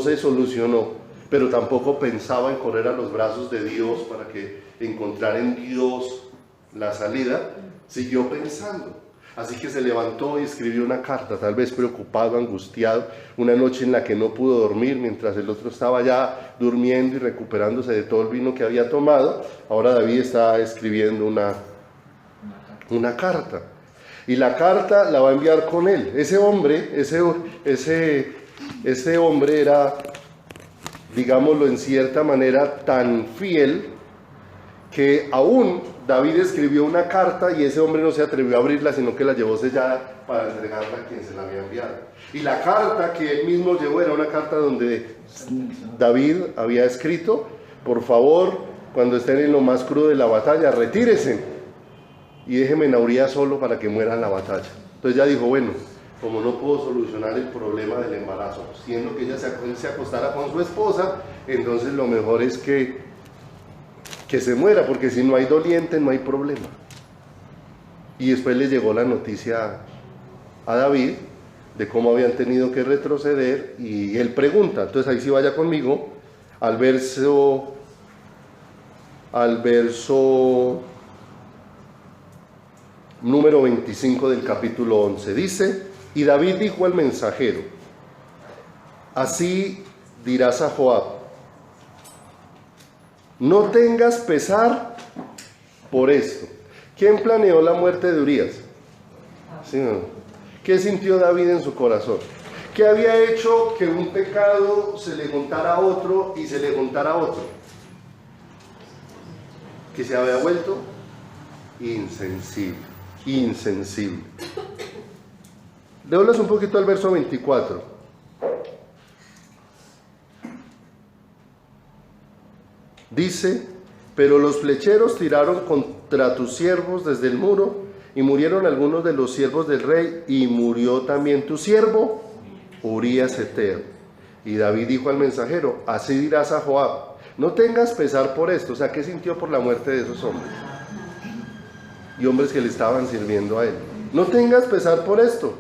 se solucionó, pero tampoco pensaba en correr a los brazos de Dios para que encontrara en Dios la salida, siguió pensando. Así que se levantó y escribió una carta, tal vez preocupado, angustiado, una noche en la que no pudo dormir, mientras el otro estaba ya durmiendo y recuperándose de todo el vino que había tomado. Ahora David está escribiendo una carta, y la carta la va a enviar con él. Ese hombre era, digámoslo en cierta manera, tan fiel que aún David escribió una carta y ese hombre no se atrevió a abrirla, sino que la llevó sellada para entregarla a quien se la había enviado. Y la carta que él mismo llevó era una carta donde David había escrito: por favor, cuando estén en lo más crudo de la batalla, retírense y déjenme a Urías solo para que muera en la batalla. Entonces ya dijo: bueno, como no puedo solucionar el problema del embarazo, siendo que ella se acostara con su esposa, entonces lo mejor es que se muera, porque si no hay doliente no hay problema. Y después le llegó la noticia a David de cómo habían tenido que retroceder, y él pregunta. Entonces ahí sí vaya conmigo al verso número 25 del capítulo 11. Dice: y David dijo al mensajero: así dirás a Joab, no tengas pesar por esto. ¿Quién planeó la muerte de Urías? ¿Sí o no? ¿Qué sintió David en su corazón? ¿Qué había hecho que un pecado se le juntara a otro y se le juntara a otro? Que se había vuelto insensible. Léolas un poquito al verso 24. Dice: pero los flecheros tiraron contra tus siervos desde el muro, y murieron algunos de los siervos del rey, y murió también tu siervo Urías Heteo. Y David dijo al mensajero: así dirás a Joab, no tengas pesar por esto. O sea, ¿qué sintió por la muerte de esos hombres? Y hombres que le estaban sirviendo a él. No tengas pesar por esto,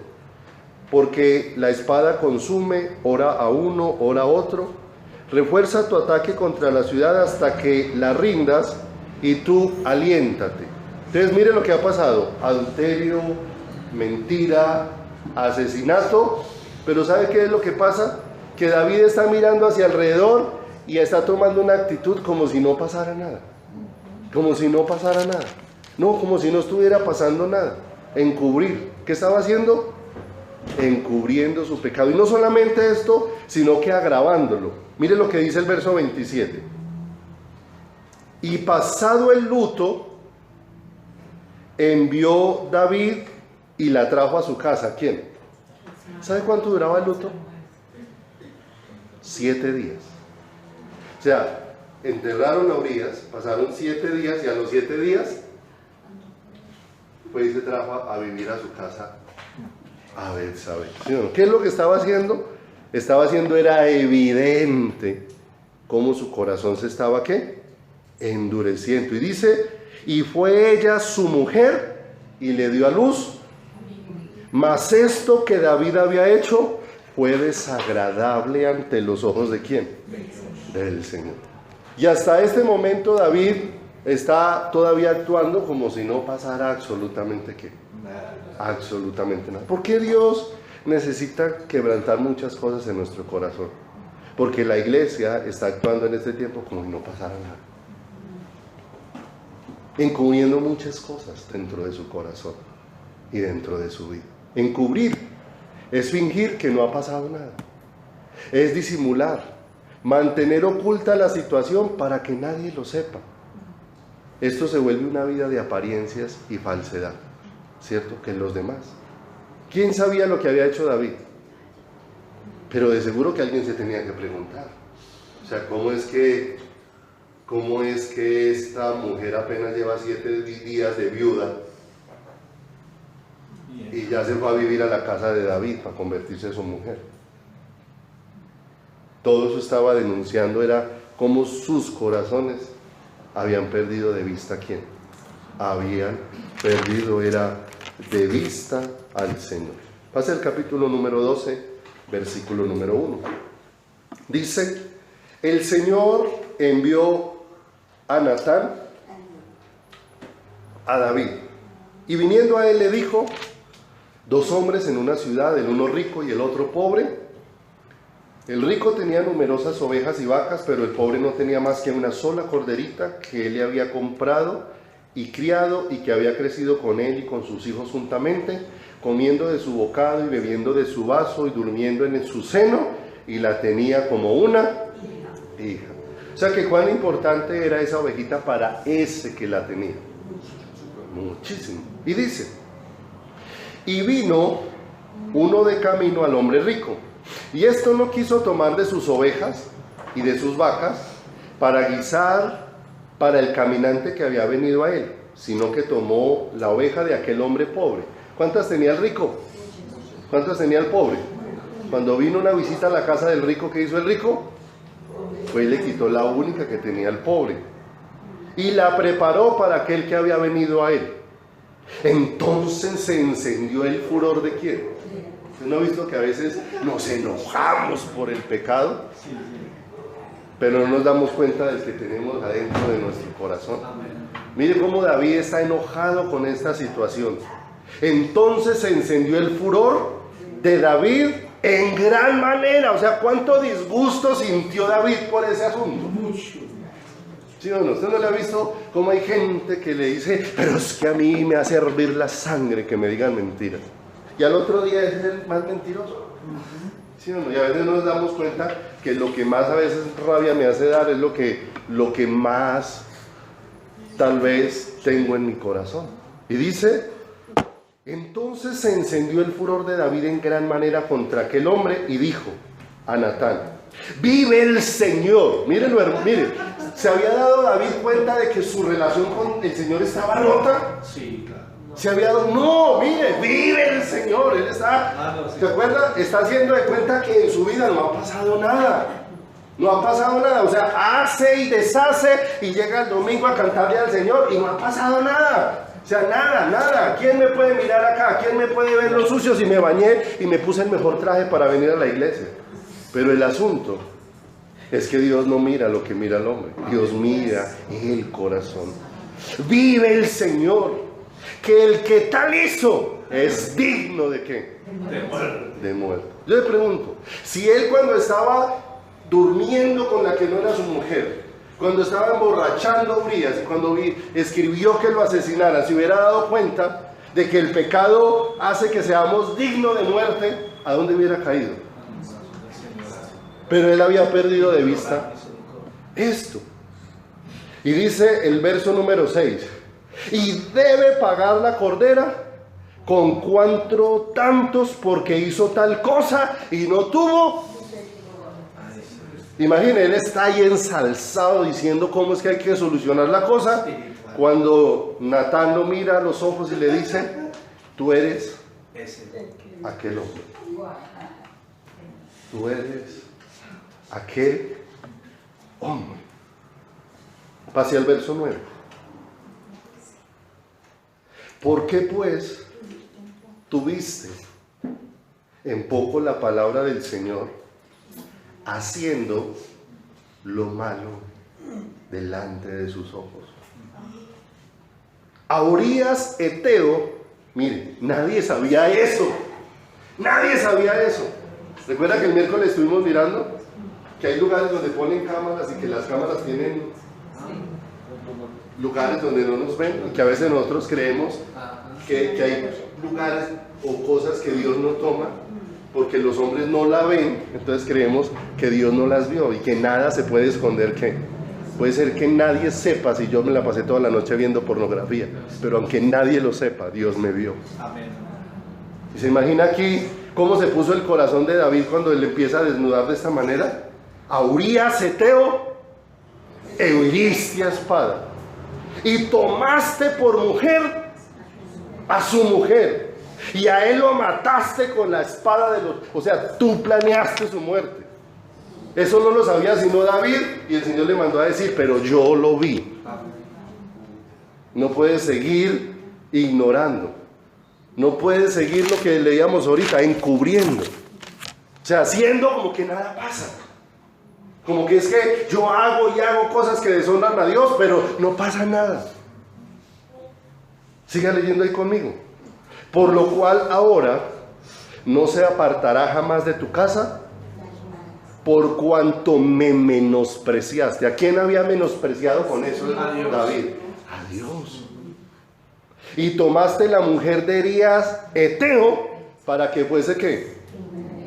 porque la espada consume, ora a uno, ora a otro. Refuerza tu ataque contra la ciudad hasta que la rindas, y tú aliéntate. Entonces mire lo que ha pasado: adulterio, mentira, asesinato. Pero ¿sabe qué es lo que pasa? Que David está mirando hacia alrededor y está tomando una actitud como si no pasara nada. Como si no pasara nada. No, como si no estuviera pasando nada. Encubrir. ¿Qué estaba haciendo? Encubriendo su pecado. Y no solamente esto, sino que agravándolo. Mire lo que dice el verso 27. Y pasado el luto, envió David y la trajo a su casa. ¿Quién? ¿Sabe cuánto duraba el luto? 7 días. O sea, enterraron a Urías, pasaron 7 días y a los 7 días pues se trajo a vivir a su casa a Betsabé. ¿Qué es lo que estaba haciendo? Estaba haciendo, era evidente cómo su corazón se estaba, ¿qué? Endureciendo. Y dice, y fue ella su mujer y le dio a luz, mas esto que David había hecho fue desagradable ante los ojos ¿de quién? Del Señor. Y hasta este momento David está todavía actuando como si no pasara absolutamente ¿qué? Absolutamente nada. ¿Por qué Dios necesita quebrantar muchas cosas en nuestro corazón? Porque la iglesia está actuando en este tiempo como si no pasara nada, encubriendo muchas cosas dentro de su corazón y dentro de su vida. Encubrir es fingir que no ha pasado nada, es disimular, mantener oculta la situación para que nadie lo sepa. Esto se vuelve una vida de apariencias y falsedad, ¿cierto? Que en los demás. ¿Quién sabía lo que había hecho David? Pero de seguro que alguien se tenía que preguntar. O sea, ¿cómo es que esta mujer apenas lleva 7 días de viuda y ya se fue a vivir a la casa de David para convertirse en su mujer? Todo eso estaba denunciando, era cómo sus corazones habían perdido de vista ¿a quién? Habían perdido, era de vista al Señor. Pasa el capítulo número 12, versículo número 1. Dice, el Señor envió a Natán a David, y viniendo a él le dijo, 2 hombres en una ciudad, el uno rico y el otro pobre. El rico tenía numerosas ovejas y vacas, pero el pobre no tenía más que una sola corderita que él le había comprado y criado y que había crecido con él y con sus hijos juntamente, comiendo de su bocado y bebiendo de su vaso y durmiendo en su seno, y la tenía como una hija. O sea que cuán importante era esa ovejita para ese que la tenía. Muchísimo. Y dice, y vino uno de camino al hombre rico, y esto no quiso tomar de sus ovejas y de sus vacas para guisar para el caminante que había venido a él, sino que tomó la oveja de aquel hombre pobre. ¿Cuántas tenía el rico? ¿Cuántas tenía el pobre? Cuando vino una visita a la casa del rico, ¿qué hizo el rico? Pues le quitó la única que tenía el pobre y la preparó para aquel que había venido a él. Entonces se encendió el furor ¿de quién? ¿Usted no ha visto que a veces nos enojamos por el pecado? Pero no nos damos cuenta del que tenemos adentro de nuestro corazón. Mire cómo David está enojado con esta situación. Entonces se encendió el furor de David en gran manera. O sea, ¿cuánto disgusto sintió David por ese asunto? Mucho. ¿Sí o no? ¿Usted no le ha visto cómo hay gente que le dice, pero es que a mí me hace hervir la sangre que me digan mentiras? Y al otro día es el más mentiroso. ¿Sí o no? Y a veces no nos damos cuenta que lo que más a veces rabia me hace dar es lo que más tal vez tengo en mi corazón. Y dice, entonces se encendió el furor de David en gran manera contra aquel hombre y dijo a Natán, vive el Señor. Mírenlo, miren, ¿se había dado David cuenta de que su relación con el Señor estaba rota? Sí, claro. Se había dado, no, mire, vive el Señor. Él está, ¿se acuerda? Está haciendo de cuenta que en su vida no ha pasado nada. No ha pasado nada, o sea, hace y deshace y llega el domingo a cantarle al Señor y no ha pasado nada. O sea, nada. ¿Quién me puede mirar acá? ¿Quién me puede ver lo sucio si me bañé y me puse el mejor traje para venir a la iglesia? Pero el asunto es que Dios no mira lo que mira el hombre. Dios mira el corazón. Vive el Señor, que el que tal hizo es digno ¿de qué? De muerte. Yo le pregunto, si él cuando estaba durmiendo con la que no era su mujer, cuando estaba emborrachando a Urías y cuando escribió que lo asesinaran, se hubiera dado cuenta de que el pecado hace que seamos dignos de muerte, ¿a dónde hubiera caído? Pero él había perdido de vista esto. Y dice el verso número 6, y debe pagar la cordera con 4 tantos porque hizo tal cosa y no tuvo Imagine, él está ahí ensalzado diciendo cómo es que hay que solucionar la cosa, cuando Natán lo mira a los ojos y le dice, tú eres aquel hombre. Tú eres aquel hombre. Pase al verso 9. ¿Por qué pues tuviste en poco la palabra del Señor, haciendo lo malo delante de sus ojos? A Urías Eteo, mire, nadie sabía eso. Nadie sabía eso. ¿Recuerda que el miércoles estuvimos mirando que hay lugares donde ponen cámaras y que las cámaras tienen lugares donde no nos ven? Y que a veces nosotros creemos que hay lugares o cosas que Dios no toma porque los hombres no la ven, entonces creemos que Dios no las vio y que nada se puede esconder. Que puede ser que nadie sepa si yo me la pasé toda la noche viendo pornografía, pero aunque nadie lo sepa, Dios me vio. Amén. ¿Y se imagina aquí cómo se puso el corazón de David cuando él empieza a desnudar de esta manera? A Urías Eteo heriste a espada y tomaste por mujer a su mujer, y a él lo mataste con la espada de los... O sea, tú planeaste su muerte. Eso no lo sabía sino David, y el Señor le mandó a decir, pero yo lo vi. No puedes seguir ignorando. No puedes seguir lo que leíamos ahorita, encubriendo. O sea, haciendo como que nada pasa. Como que es que yo hago y hago cosas que deshonran a Dios, pero no pasa nada. Siga leyendo ahí conmigo. Por lo cual ahora no se apartará jamás de tu casa, por cuanto me menospreciaste. ¿A quién había menospreciado con eso? David. A Dios. Y tomaste la mujer de Urías Eteo para que fuese ¿qué?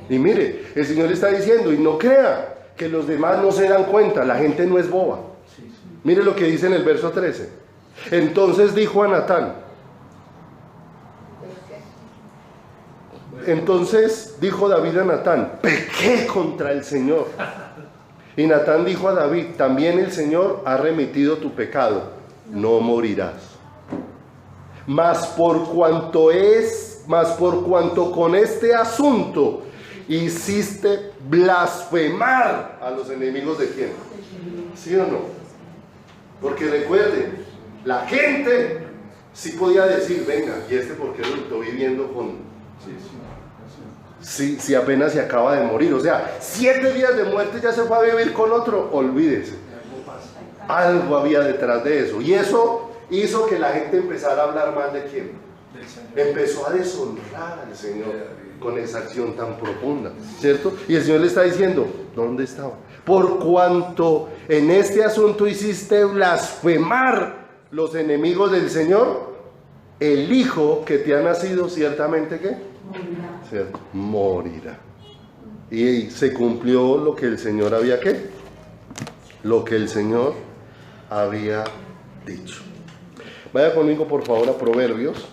Y mire, el Señor le está diciendo, y no crea que los demás no se dan cuenta, la gente no es boba. Mire lo que dice en el verso 13. Entonces dijo a Natán, entonces dijo David a Natán, pequé contra el Señor. Y Natán dijo a David, también el Señor ha remitido tu pecado, no morirás. Mas por cuanto con este asunto hiciste blasfemar a los enemigos de quién. ¿Sí o no? Porque recuerden, la gente sí podía decir, venga, ¿y este por qué lo estoy viviendo con... Si apenas se acaba de morir? O sea, 7 días de muerte, ya se fue a vivir con otro. Olvídese. Algo había detrás de eso. Y eso hizo que la gente empezara a hablar mal de quién. Empezó a deshonrar al Señor con esa acción tan profunda, ¿cierto? Y el Señor le está diciendo, ¿dónde estaba? Por cuanto en este asunto hiciste blasfemar los enemigos del Señor, el hijo que te ha nacido ciertamente ¿qué? Morirá. ¿Cierto? Morirá. Y se cumplió lo que el Señor había ¿qué? Lo que el Señor había dicho. Vaya conmigo por favor a Proverbios.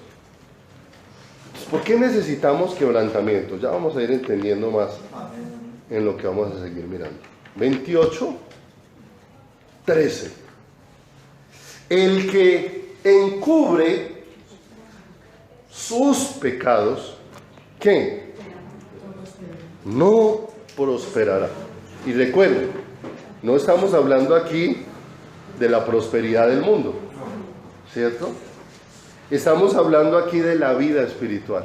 ¿Por qué necesitamos quebrantamiento? Ya vamos a ir entendiendo más en lo que vamos a seguir mirando. 28, 13. El que encubre sus pecados, ¿qué? No prosperará. Y recuerden, no estamos hablando aquí de la prosperidad del mundo, ¿cierto? Estamos hablando aquí de la vida espiritual,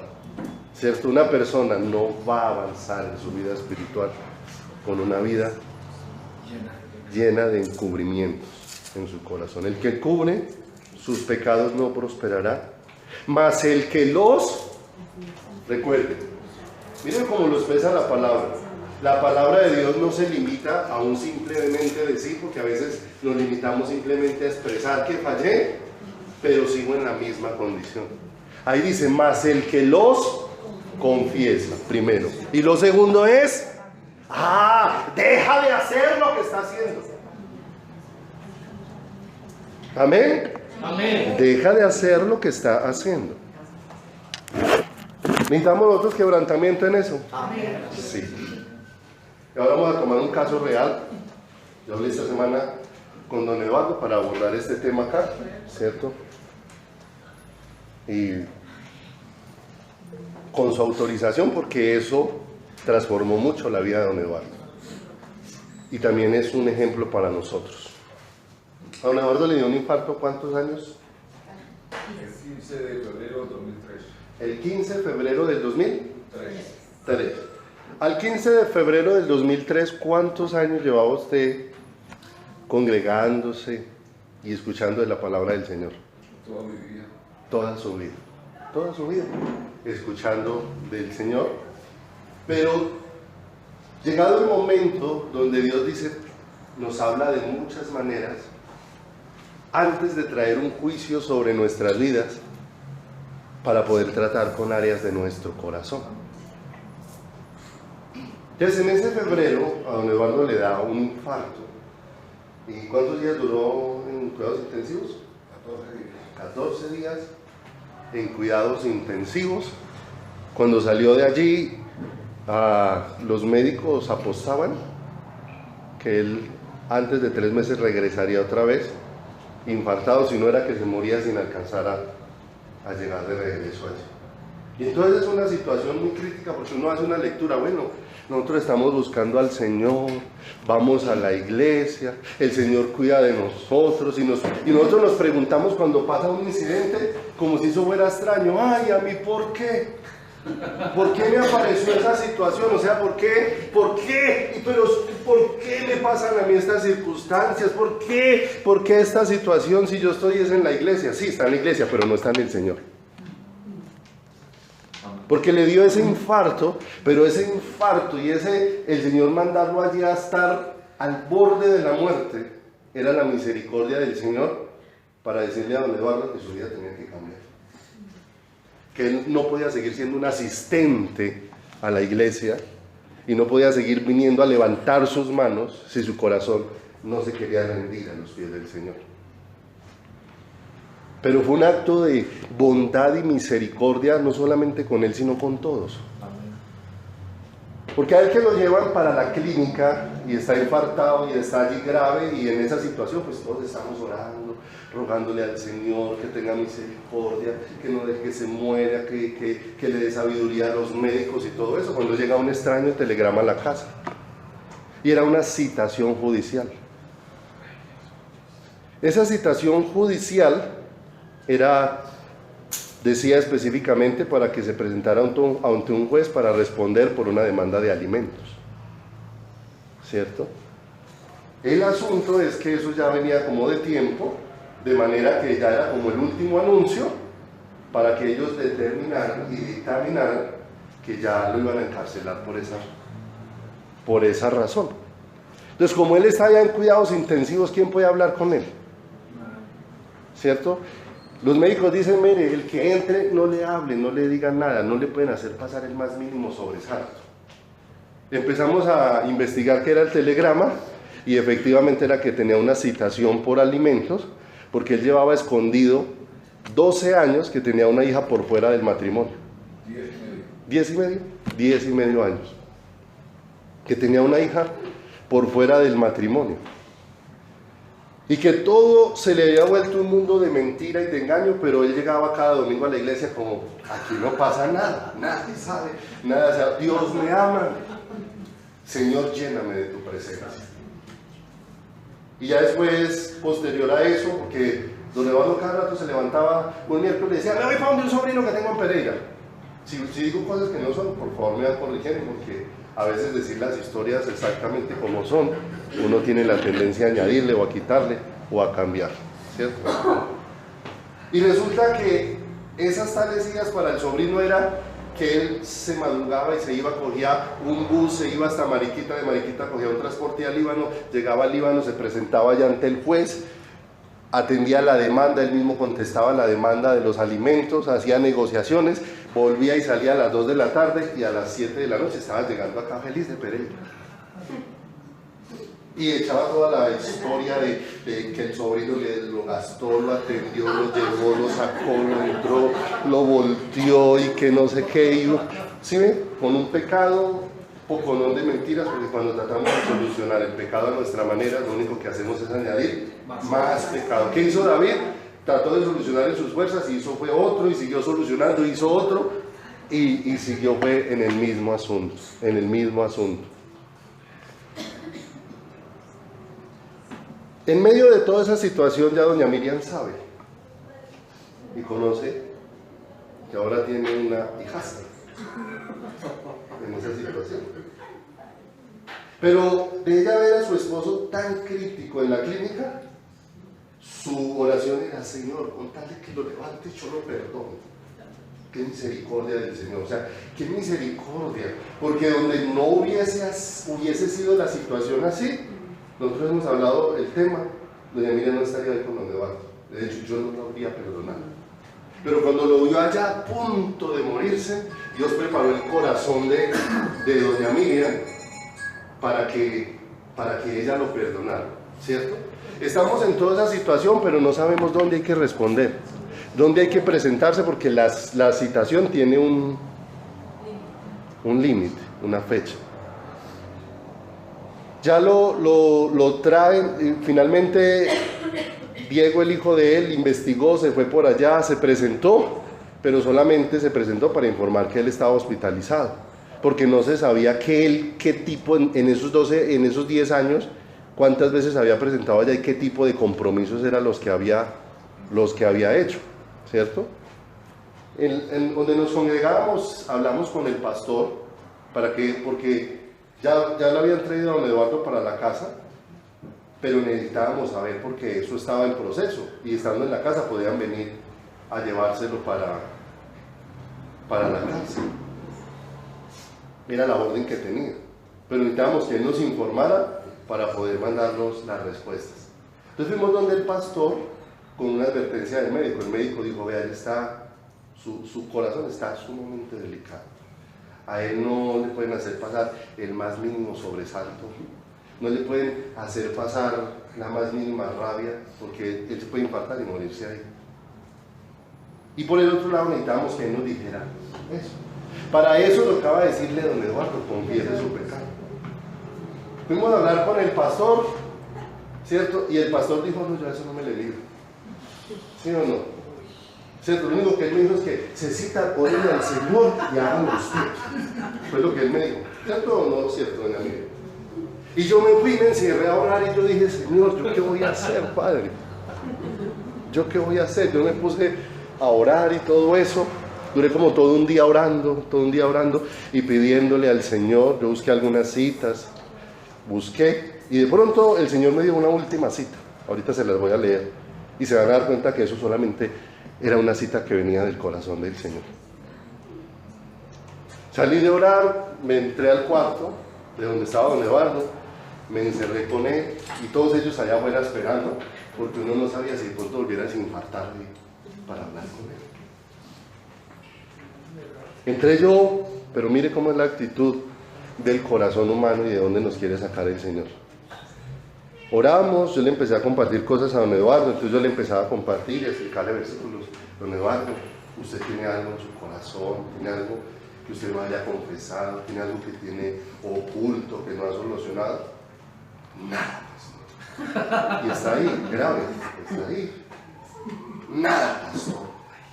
¿cierto? Una persona no va a avanzar en su vida espiritual con una vida llena de encubrimientos en su corazón. El que cubre sus pecados no prosperará, mas el que los... Recuerden, miren cómo lo expresa la palabra. La palabra de Dios no se limita a un simplemente decir, porque a veces nos limitamos simplemente a expresar que fallé, pero sigo en la misma condición. Ahí dice, mas el que los confiesa, primero. Y lo segundo es, deja de hacer lo que está haciendo. Amén. Amén. Deja de hacer lo que está haciendo. ¿Necesitamos nosotros quebrantamiento en eso? Amén. Sí. Y ahora vamos a tomar un caso real Yo hablé esta semana con don Eduardo para abordar este tema acá, ¿cierto? Y con su autorización, porque eso transformó mucho la vida de don Eduardo. Y también es un ejemplo para nosotros. A don Eduardo le dio un infarto, ¿cuántos años? El 15 de febrero del 2003. El 15 de febrero del 2003. Al 15 de febrero del 2003, ¿cuántos años llevaba usted congregándose y escuchando de la palabra del Señor? Toda mi vida. Toda su vida, escuchando del Señor. Pero llegado el momento donde Dios dice, nos habla de muchas maneras, antes de traer un juicio sobre nuestras vidas, para poder tratar con áreas de nuestro corazón. Entonces, en ese febrero, a don Eduardo le da un infarto. ¿Y cuántos días duró en cuidados intensivos? 14 días en cuidados intensivos. Cuando salió de allí, los médicos apostaban que él antes de 3 meses regresaría otra vez infartado, si no era que se moría sin alcanzar a llegar de regreso allí. Y entonces es una situación muy crítica, porque uno hace una lectura, bueno, nosotros estamos buscando al Señor, vamos a la iglesia, el Señor cuida de nosotros, y nosotros nos preguntamos cuando pasa un incidente, como si eso fuera extraño, ay, ¿a mí por qué? ¿Por qué me apareció esa situación? O sea, ¿por qué? Pero ¿por qué me pasan a mí estas circunstancias? ¿Por qué esta situación si yo estoy en la iglesia? Sí, está en la iglesia, pero no está en el Señor. Porque le dio ese infarto, pero ese infarto y el Señor mandarlo allí a estar al borde de la muerte, era la misericordia del Señor para decirle a don Eduardo que su vida tenía que cambiar. Que él no podía seguir siendo un asistente a la iglesia y no podía seguir viniendo a levantar sus manos si su corazón no se quería rendir a los pies del Señor. Pero fue un acto de bondad y misericordia, no solamente con él, sino con todos. Porque a él que lo llevan para la clínica y está infartado y está allí grave, y en esa situación pues todos estamos orando, rogándole al Señor que tenga misericordia, que no deje que se muera, que le dé sabiduría a los médicos y todo eso. Cuando llega un extraño telegrama a la casa, y era una citación judicial. Esa citación judicial decía específicamente para que se presentara ante un juez para responder por una demanda de alimentos, ¿cierto? El asunto es que eso ya venía como de tiempo, de manera que ya era como el último anuncio para que ellos determinaran y dictaminaran que ya lo iban a encarcelar por esa razón. Entonces, como él está ya en cuidados intensivos, ¿quién puede hablar con él? ¿Cierto? Los médicos dicen, mire, el que entre no le hable, no le digan nada, no le pueden hacer pasar el más mínimo sobresalto. Empezamos a investigar qué era el telegrama, y efectivamente era que tenía una citación por alimentos, porque él llevaba escondido 12 años que tenía una hija por fuera del matrimonio. 10 y medio años. Que tenía una hija por fuera del matrimonio. Y que todo se le había vuelto un mundo de mentira y de engaño, pero él llegaba cada domingo a la iglesia como, aquí no pasa nada, nadie sabe, nada, o sea, Dios me ama, Señor, lléname de tu presencia. Y ya después, posterior a eso, porque don Eduardo cada rato se levantaba un miércoles y decía, me voy para donde un sobrino que tengo en Pereira. Si digo cosas que no son, por favor me dan corrigiendo, porque a veces decir las historias exactamente como son, uno tiene la tendencia a añadirle o a quitarle o a cambiar, ¿cierto? Y resulta que esas tales días para el sobrino era que él se madrugaba y se iba, cogía un bus, se iba hasta Mariquita, de Mariquita cogía un transporte al Líbano, llegaba al Líbano, se presentaba allá ante el juez, atendía la demanda, él mismo contestaba la demanda de los alimentos, hacía negociaciones, volvía y salía a las 2 de la tarde y a las 7 de la noche estaba llegando acá feliz de Pereira. Y echaba toda la historia de que el sobrino lo gastó, lo atendió, lo llevó, lo sacó, lo entró, lo volteó y que no sé qué. ¿Sí ve? Con un pecado poconón de mentiras, porque cuando tratamos de solucionar el pecado a nuestra manera, lo único que hacemos es añadir más pecado. ¿Qué hizo David? Trató de solucionar en sus fuerzas y hizo fue otro, y siguió solucionando, hizo otro, y siguió fue en el mismo asunto, en el mismo asunto. En medio de toda esa situación ya doña Miriam sabe y conoce que ahora tiene una hijastra en esa situación. Pero de ella ver a su esposo tan crítico en la clínica, su oración era: Señor, con tal de que lo levante, yo lo perdono. Qué misericordia del Señor, o sea, qué misericordia, porque donde no hubiese sido la situación así, nosotros hemos hablado el tema, doña Miriam no estaría ahí con don Eduardo. De hecho, yo no lo habría perdonado. Pero cuando lo vio allá a punto de morirse, Dios preparó el corazón de doña Miriam para que ella lo perdonara, ¿cierto? Estamos en toda esa situación, pero no sabemos dónde hay que responder, dónde hay que presentarse, porque la citación tiene un límite, una fecha. Ya lo traen, finalmente Diego, el hijo de él, investigó, se fue por allá, se presentó, pero solamente se presentó para informar que él estaba hospitalizado, porque no se sabía qué tipo, en esos 10 años, cuántas veces había presentado allá y qué tipo de compromisos eran los que había hecho, ¿cierto? Donde nos congregábamos, hablamos con el pastor, porque ya lo habían traído a don Eduardo para la casa, pero necesitábamos saber, porque eso estaba en proceso, y estando en la casa podían venir a llevárselo para la cárcel. Era la orden que tenía, pero necesitábamos que él nos informara para poder mandarnos las respuestas. Entonces fuimos donde el pastor con una advertencia del médico. El médico dijo: vea, él su corazón está sumamente delicado, a él no le pueden hacer pasar el más mínimo sobresalto, no le pueden hacer pasar la más mínima rabia, porque él se puede infartar y morirse ahí. Y por el otro lado necesitamos que él nos dijera eso. Para eso lo acaba de decirle don Eduardo: confiese su pecado. Fuimos a hablar con el pastor, ¿cierto? Y el pastor dijo: no, yo eso no me le libro. ¿Sí o no? ¿Cierto? Lo único que él me dijo es que se cita, oren al Señor y háganlo usted. Fue lo que él me dijo. ¿Cierto o no? ¿Cierto, doña Miriam? Y yo me fui, me encerré a orar y yo dije: Señor, ¿yo qué voy a hacer, Padre? ¿Yo qué voy a hacer? Yo me puse a orar y todo eso. Duré como todo un día orando y pidiéndole al Señor. Yo busqué algunas citas, y de pronto el Señor me dio una última cita. Ahorita se las voy a leer y se van a dar cuenta que eso solamente era una cita que venía del corazón del Señor. Salí de orar, me entré al cuarto de donde estaba don Eduardo, me encerré con él y todos ellos allá afuera esperando, porque uno no sabía si de pronto volviera a desinfartarme para hablar con él. Entré yo, pero mire cómo es la actitud del corazón humano y de dónde nos quiere sacar el Señor. Oramos, yo le empecé a compartir cosas a don Eduardo, entonces yo le empezaba a compartir y a explicarle versículos. Don Eduardo, usted tiene algo en su corazón, tiene algo que usted no haya confesado, tiene algo que tiene oculto, que no ha solucionado. Nada, pastor. Y está ahí, grave, está ahí. Nada, pastor.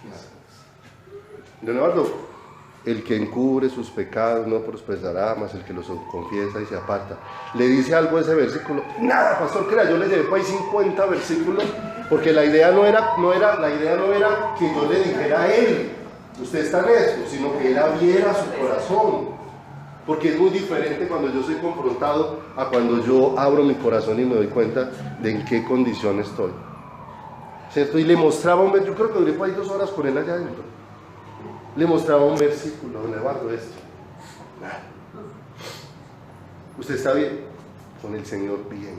Nada. Don Eduardo, el que encubre sus pecados no prosperará, más el que los confiesa y se aparta. ¿Le dice algo ese versículo? Nada, pastor, crea, yo le llevé por ahí 50 versículos, porque la idea no era que yo le dijera a él, usted está en esto, sino que él abriera su corazón, porque es muy diferente cuando yo soy confrontado a cuando yo abro mi corazón y me doy cuenta de en qué condición estoy, ¿cierto? Y le mostraba yo creo que duré por ahí 2 horas con él allá adentro. Le mostraba un versículo, don Eduardo, esto. Nada. ¿Usted está bien? Con el Señor bien.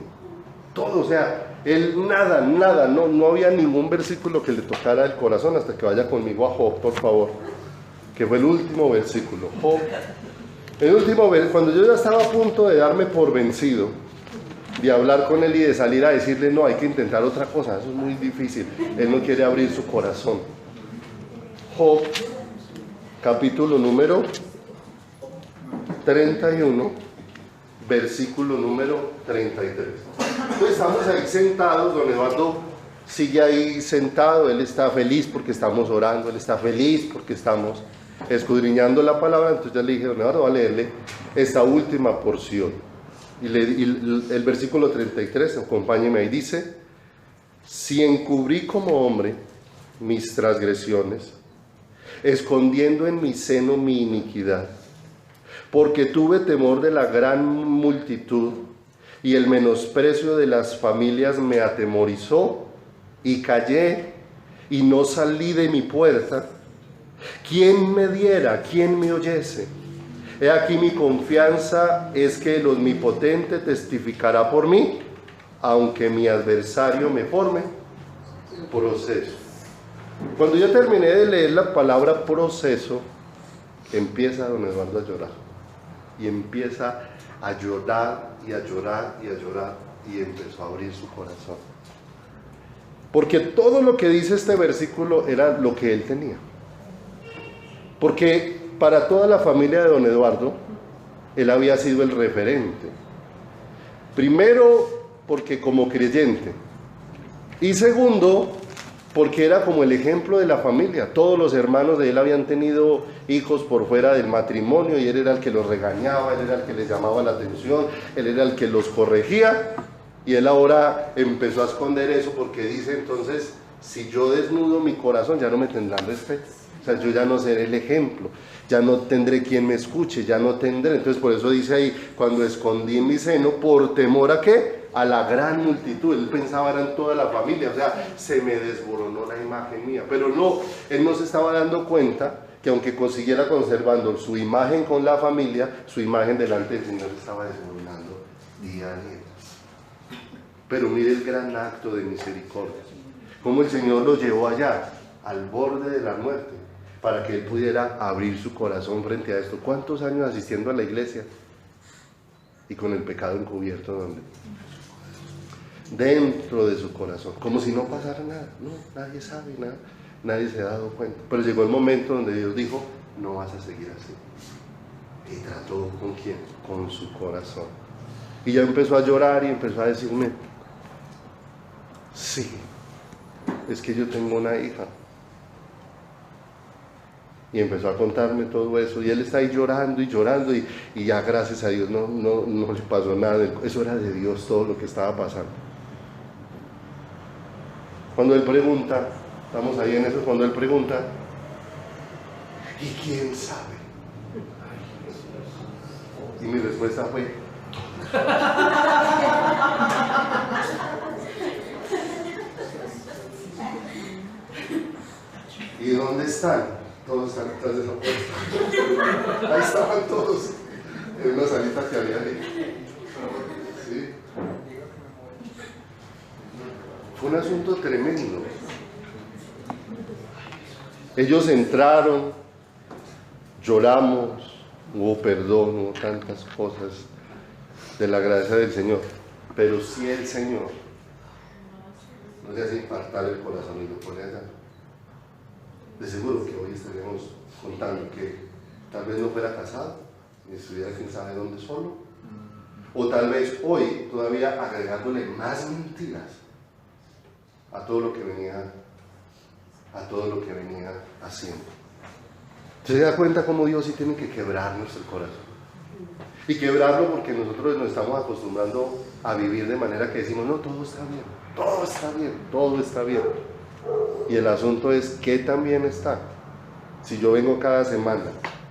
Todo, o sea, él nada, no había ningún versículo que le tocara el corazón hasta que vaya conmigo a Job, por favor. Que fue el último versículo. Job. El último versículo, cuando yo ya estaba a punto de darme por vencido, de hablar con él y de salir a decirle, no, hay que intentar otra cosa, eso es muy difícil. Él no quiere abrir su corazón. Job. Capítulo número 31, versículo número 33. Entonces estamos ahí sentados, don Eduardo sigue ahí sentado, él está feliz porque estamos orando, él está feliz porque estamos escudriñando la palabra. Entonces ya le dije, don Eduardo, va a leerle esta última porción. Y el versículo 33, acompáñeme ahí, dice: si encubrí como hombre mis transgresiones, escondiendo en mi seno mi iniquidad, porque tuve temor de la gran multitud, y el menosprecio de las familias me atemorizó, y callé, y no salí de mi puerta. ¿Quién me diera? ¿Quién me oyese? He aquí mi confianza es que el omnipotente testificará por mí, aunque mi adversario me forme proceso. Cuando yo terminé de leer la palabra proceso, empieza don Eduardo a llorar. Y empieza a llorar y a llorar y a llorar, y empezó a abrir su corazón. Porque todo lo que dice este versículo era lo que él tenía. Porque para toda la familia de don Eduardo, él había sido el referente. Primero, porque como creyente. Y segundo, porque era como el ejemplo de la familia. Todos los hermanos de él habían tenido hijos por fuera del matrimonio, y él era el que los regañaba, él era el que les llamaba la atención, él era el que los corregía. Y él ahora empezó a esconder eso, porque dice entonces, si yo desnudo mi corazón, ya no me tendrán respeto. O sea, yo ya no seré el ejemplo, ya no tendré quien me escuche, ya no tendré. Entonces por eso dice ahí, cuando escondí en mi seno, por temor ¿a qué? A la gran multitud. Él pensaba era en toda la familia, o sea, se me desmoronó la imagen mía. Pero no, él no se estaba dando cuenta que aunque consiguiera conservando su imagen con la familia, su imagen delante del Señor estaba desmoronando día a día. Pero mire el gran acto de misericordia, cómo el Señor lo llevó allá, al borde de la muerte, para que él pudiera abrir su corazón frente a esto. ¿Cuántos años asistiendo a la iglesia? Y con el pecado encubierto, ¿dónde? Dentro de su corazón, como si no pasara nada. No, nadie sabe nada, nadie se ha dado cuenta. Pero llegó el momento donde Dios dijo, no vas a seguir así. Y trató ¿con quién? Con su corazón. Y ya empezó a llorar y empezó a decirme, sí, es que yo tengo una hija. Y empezó a contarme todo eso, y él está ahí llorando y llorando, y ya gracias a Dios no le pasó nada. Eso era de Dios todo lo que estaba pasando. Cuando él pregunta, estamos ahí en eso, cuando él pregunta, ¿y quién sabe? Y mi respuesta fue, ¿y dónde están? Todos están detrás de esa puerta. Ahí estaban todos, en una salita que había ahí. ¿Sí? Fue un asunto tremendo. Ellos entraron, lloramos, hubo perdón, hubo tantas cosas de la gracia del Señor. Pero si el Señor no le hace infartar el corazón y lo pone allá, de seguro que hoy estaríamos contando que tal vez no fuera casado y estuviera quién sabe dónde solo, o tal vez hoy todavía agregándole más mentiras a todo lo que venía haciendo. ¿Se da cuenta cómo Dios sí tiene que quebrarnos el corazón? Y quebrarlo porque nosotros nos estamos acostumbrando a vivir de manera que decimos, no, todo está bien, todo está bien, todo está bien. Y el asunto es, ¿qué también está? Si yo vengo cada semana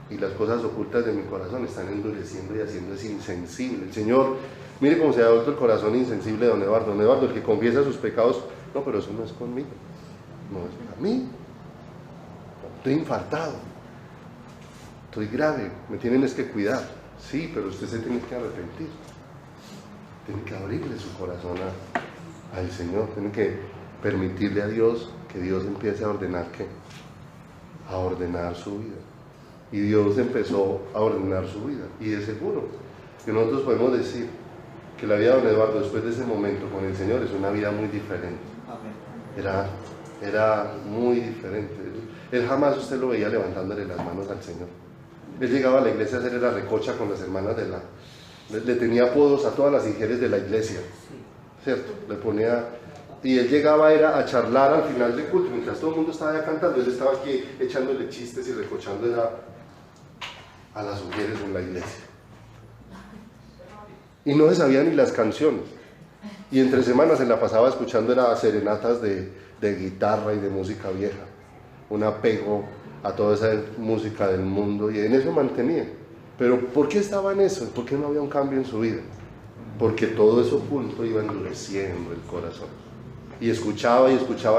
y las cosas ocultas de mi corazón están endureciendo y haciéndose insensible. El Señor, mire cómo se ha vuelto el corazón insensible de don Eduardo. Don Eduardo, el que confiesa sus pecados, no, pero eso no es conmigo, no es para mí. Estoy infartado, estoy grave, me tienen es que cuidar. Sí, pero usted se tiene que arrepentir, tiene que abrirle su corazón al Señor, tiene que permitirle a Dios que Dios empiece a ordenar a ordenar su vida. Y Dios empezó a ordenar su vida, y de seguro que nosotros podemos decir que la vida de don Eduardo después de ese momento con el Señor es una vida muy diferente. Era muy diferente. Él jamás usted lo veía levantándole las manos al Señor. Él llegaba a la iglesia a hacer la recocha con las hermanas de la... Le tenía apodos a todas las mujeres de la iglesia, ¿cierto? Le ponía... Y él llegaba era a charlar al final del culto, mientras todo el mundo estaba ya cantando, él estaba aquí echándole chistes y recochando a las mujeres en la iglesia. Y no se sabían ni las canciones. Y entre semanas se la pasaba escuchando serenatas de guitarra y de música vieja. Un apego a toda esa música del mundo, y en eso mantenía. Pero ¿por qué estaba en eso? ¿Por qué no había un cambio en su vida? Porque todo eso junto iba endureciendo el corazón. Y escuchaba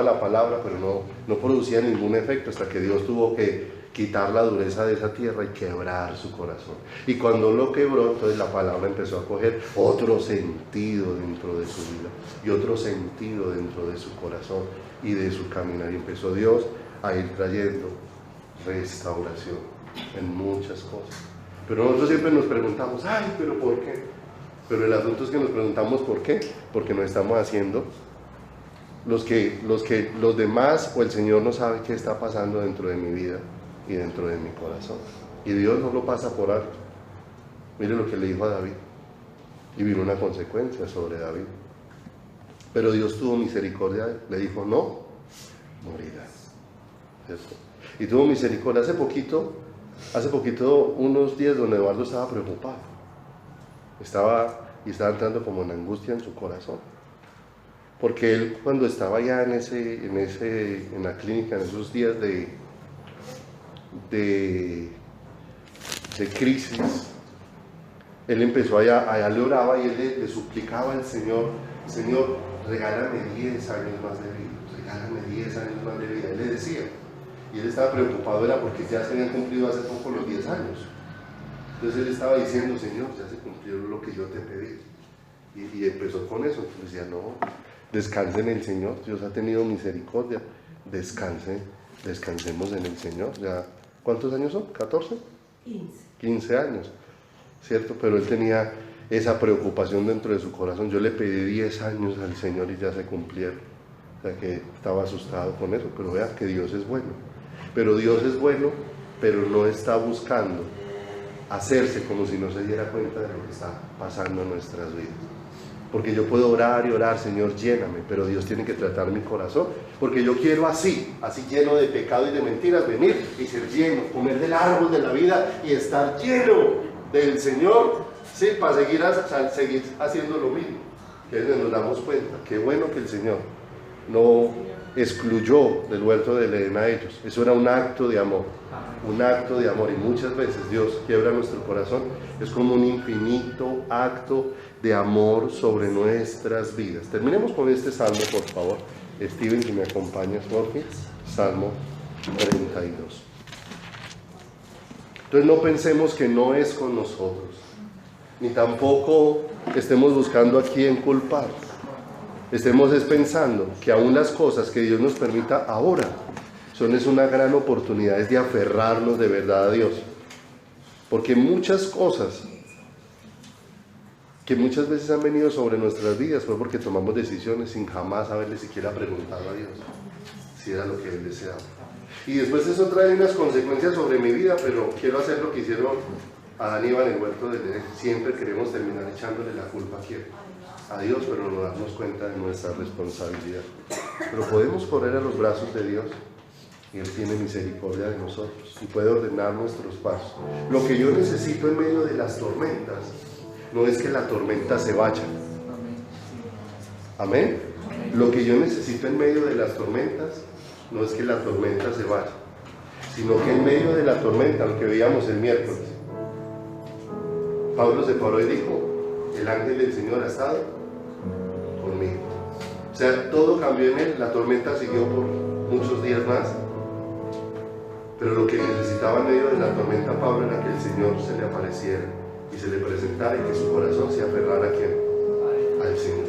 la palabra, pero no producía ningún efecto, hasta que Dios tuvo que quitar la dureza de esa tierra y quebrar su corazón. Y cuando lo quebró, entonces la palabra empezó a coger otro sentido dentro de su vida, y otro sentido dentro de su corazón y de su caminar. Y empezó Dios a ir trayendo restauración en muchas cosas. Pero nosotros siempre nos preguntamos, ay, pero ¿por qué? Pero el asunto es que nos preguntamos ¿por qué? Porque no estamos haciendo los demás o el Señor no sabe qué está pasando dentro de mi vida y dentro de mi corazón. Y Dios no lo pasa por alto. Mire lo que le dijo a David. Y vino una consecuencia sobre David. Pero Dios tuvo misericordia de él. Le dijo, no, morirás. ¿Cierto? Y tuvo misericordia. Hace poquito, unos días, don Eduardo estaba preocupado. Estaba entrando como en angustia en su corazón. Porque él, cuando estaba ya en la clínica, en esos días de crisis, él empezó allá le oraba y él le suplicaba al Señor, Señor, regálame 10 años más de vida, regálame 10 años más de vida. Él le decía, y él estaba preocupado, era porque ya se habían cumplido hace poco los 10 años. Entonces él estaba diciendo, Señor, ya se cumplió lo que yo te pedí. Y empezó con eso. Entonces decía, no, descanse en el Señor, Dios ha tenido misericordia, descansemos en el Señor. Ya, ¿cuántos años son? ¿14? 15 años, ¿cierto? Pero él tenía esa preocupación dentro de su corazón. Yo le pedí 10 años al Señor y ya se cumplieron. O sea que estaba asustado con eso, pero vea que Dios es bueno. Pero Dios es bueno, pero no está buscando hacerse como si no se diera cuenta de lo que está pasando en nuestras vidas. Porque yo puedo orar y orar, Señor, lléname, pero Dios tiene que tratar mi corazón, porque yo quiero así lleno de pecado y de mentiras, venir y ser lleno, comer del árbol de la vida y estar lleno del Señor, sí, para seguir haciendo lo mismo. Que nos damos cuenta, qué bueno que el Señor no excluyó del huerto del Edén a ellos. Eso era un acto de amor, y muchas veces Dios quiebra nuestro corazón. Es como un infinito acto de amor sobre nuestras vidas. Terminemos con este salmo, por favor. Steven, si me acompañas, Jorge. Salmo 32. Entonces no pensemos que no es con nosotros, ni tampoco estemos buscando a quién culpar. Estemos pensando que aún las cosas que Dios nos permita ahora es una gran oportunidad de aferrarnos de verdad a Dios. Porque muchas cosas que muchas veces han venido sobre nuestras vidas fue porque tomamos decisiones sin jamás haberle siquiera preguntado a Dios si era lo que Él deseaba. Y después eso trae unas consecuencias sobre mi vida, pero quiero hacer lo que hicieron Adán y Eva en el huerto del Edén. Siempre queremos terminar echándole la culpa a Dios, pero no darnos cuenta de nuestra responsabilidad. Pero podemos correr a los brazos de Dios y Él tiene misericordia de nosotros y puede ordenar nuestros pasos. Lo que yo necesito en medio de las tormentas no es que la tormenta se vaya. Amén. Lo que yo necesito en medio de las tormentas no es que la tormenta se vaya, sino que en medio de la tormenta, lo que veíamos el miércoles, Pablo se paró y dijo, el ángel del Señor ha estado conmigo. O sea, todo cambió en él, la tormenta siguió por muchos días más, pero lo que necesitaba en medio de la tormenta Pablo era que el Señor se le apareciera y se le presentara y que su corazón se aferrara a ¿quién? Al Señor.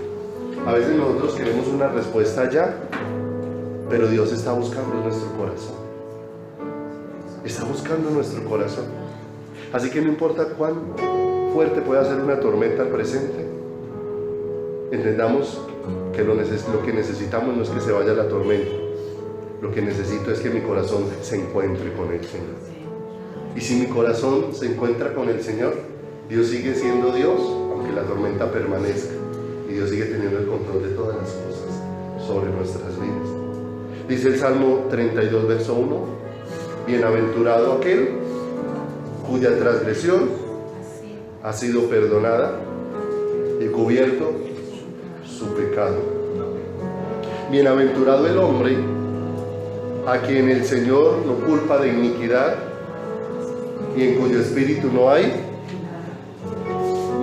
A veces nosotros queremos una respuesta ya, pero Dios está buscando nuestro corazón. Está buscando nuestro corazón. Así que no importa cuán fuerte pueda ser una tormenta al presente, entendamos que lo que necesitamos no es que se vaya la tormenta. Lo que necesito es que mi corazón se encuentre con el Señor. Y si mi corazón se encuentra con el Señor, Dios sigue siendo Dios, aunque la tormenta permanezca. Y Dios sigue teniendo el control de todas las cosas sobre nuestras vidas. Dice el Salmo 32, verso 1: bienaventurado aquel cuya transgresión ha sido perdonada y cubierto su pecado. Bienaventurado el hombre a quien el Señor no culpa de iniquidad y en cuyo espíritu no hay.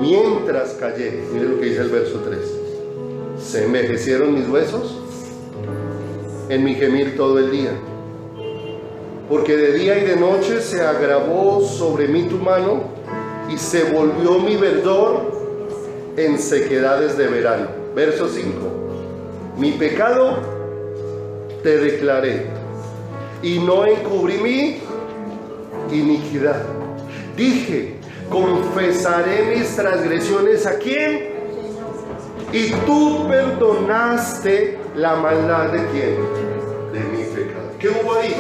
Mientras callé, mire lo que dice el verso 3: se envejecieron mis huesos en mi gemir todo el día, porque de día y de noche se agravó sobre mí tu mano y se volvió mi verdor en sequedades de verano. Verso 5: mi pecado te declaré y no encubrí mi iniquidad. Dije, confesaré mis transgresiones ¿a quién? Y tú perdonaste la maldad ¿de quién? De mi pecado. ¿Qué hubo ahí?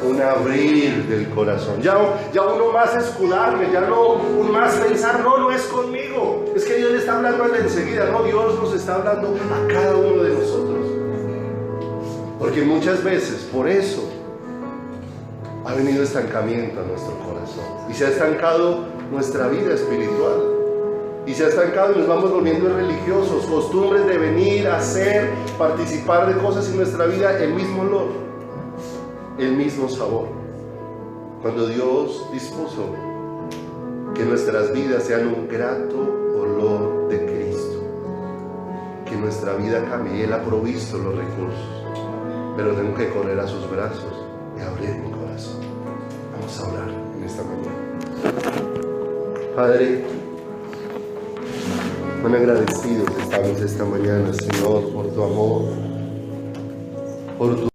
Un abrir del corazón. Ya uno más escudarme, ya no un más pensar, no es conmigo. Es que Dios le está hablando a él enseguida, no, Dios nos está hablando a cada uno de nosotros. Porque muchas veces, por eso, ha venido estancamiento a nuestro corazón. Y se ha estancado nuestra vida espiritual. Y se ha estancado y nos vamos volviendo religiosos. Costumbres de venir, hacer, participar de cosas en nuestra vida, el mismo olor, el mismo sabor. Cuando Dios dispuso que nuestras vidas sean un grato olor de Cristo, que nuestra vida cambie, y Él ha provisto los recursos, pero tengo que correr a sus brazos y abrir mi corazón. Vamos a orar en esta mañana. Padre, cuán agradecidos estamos esta mañana, Señor, por tu amor, por tu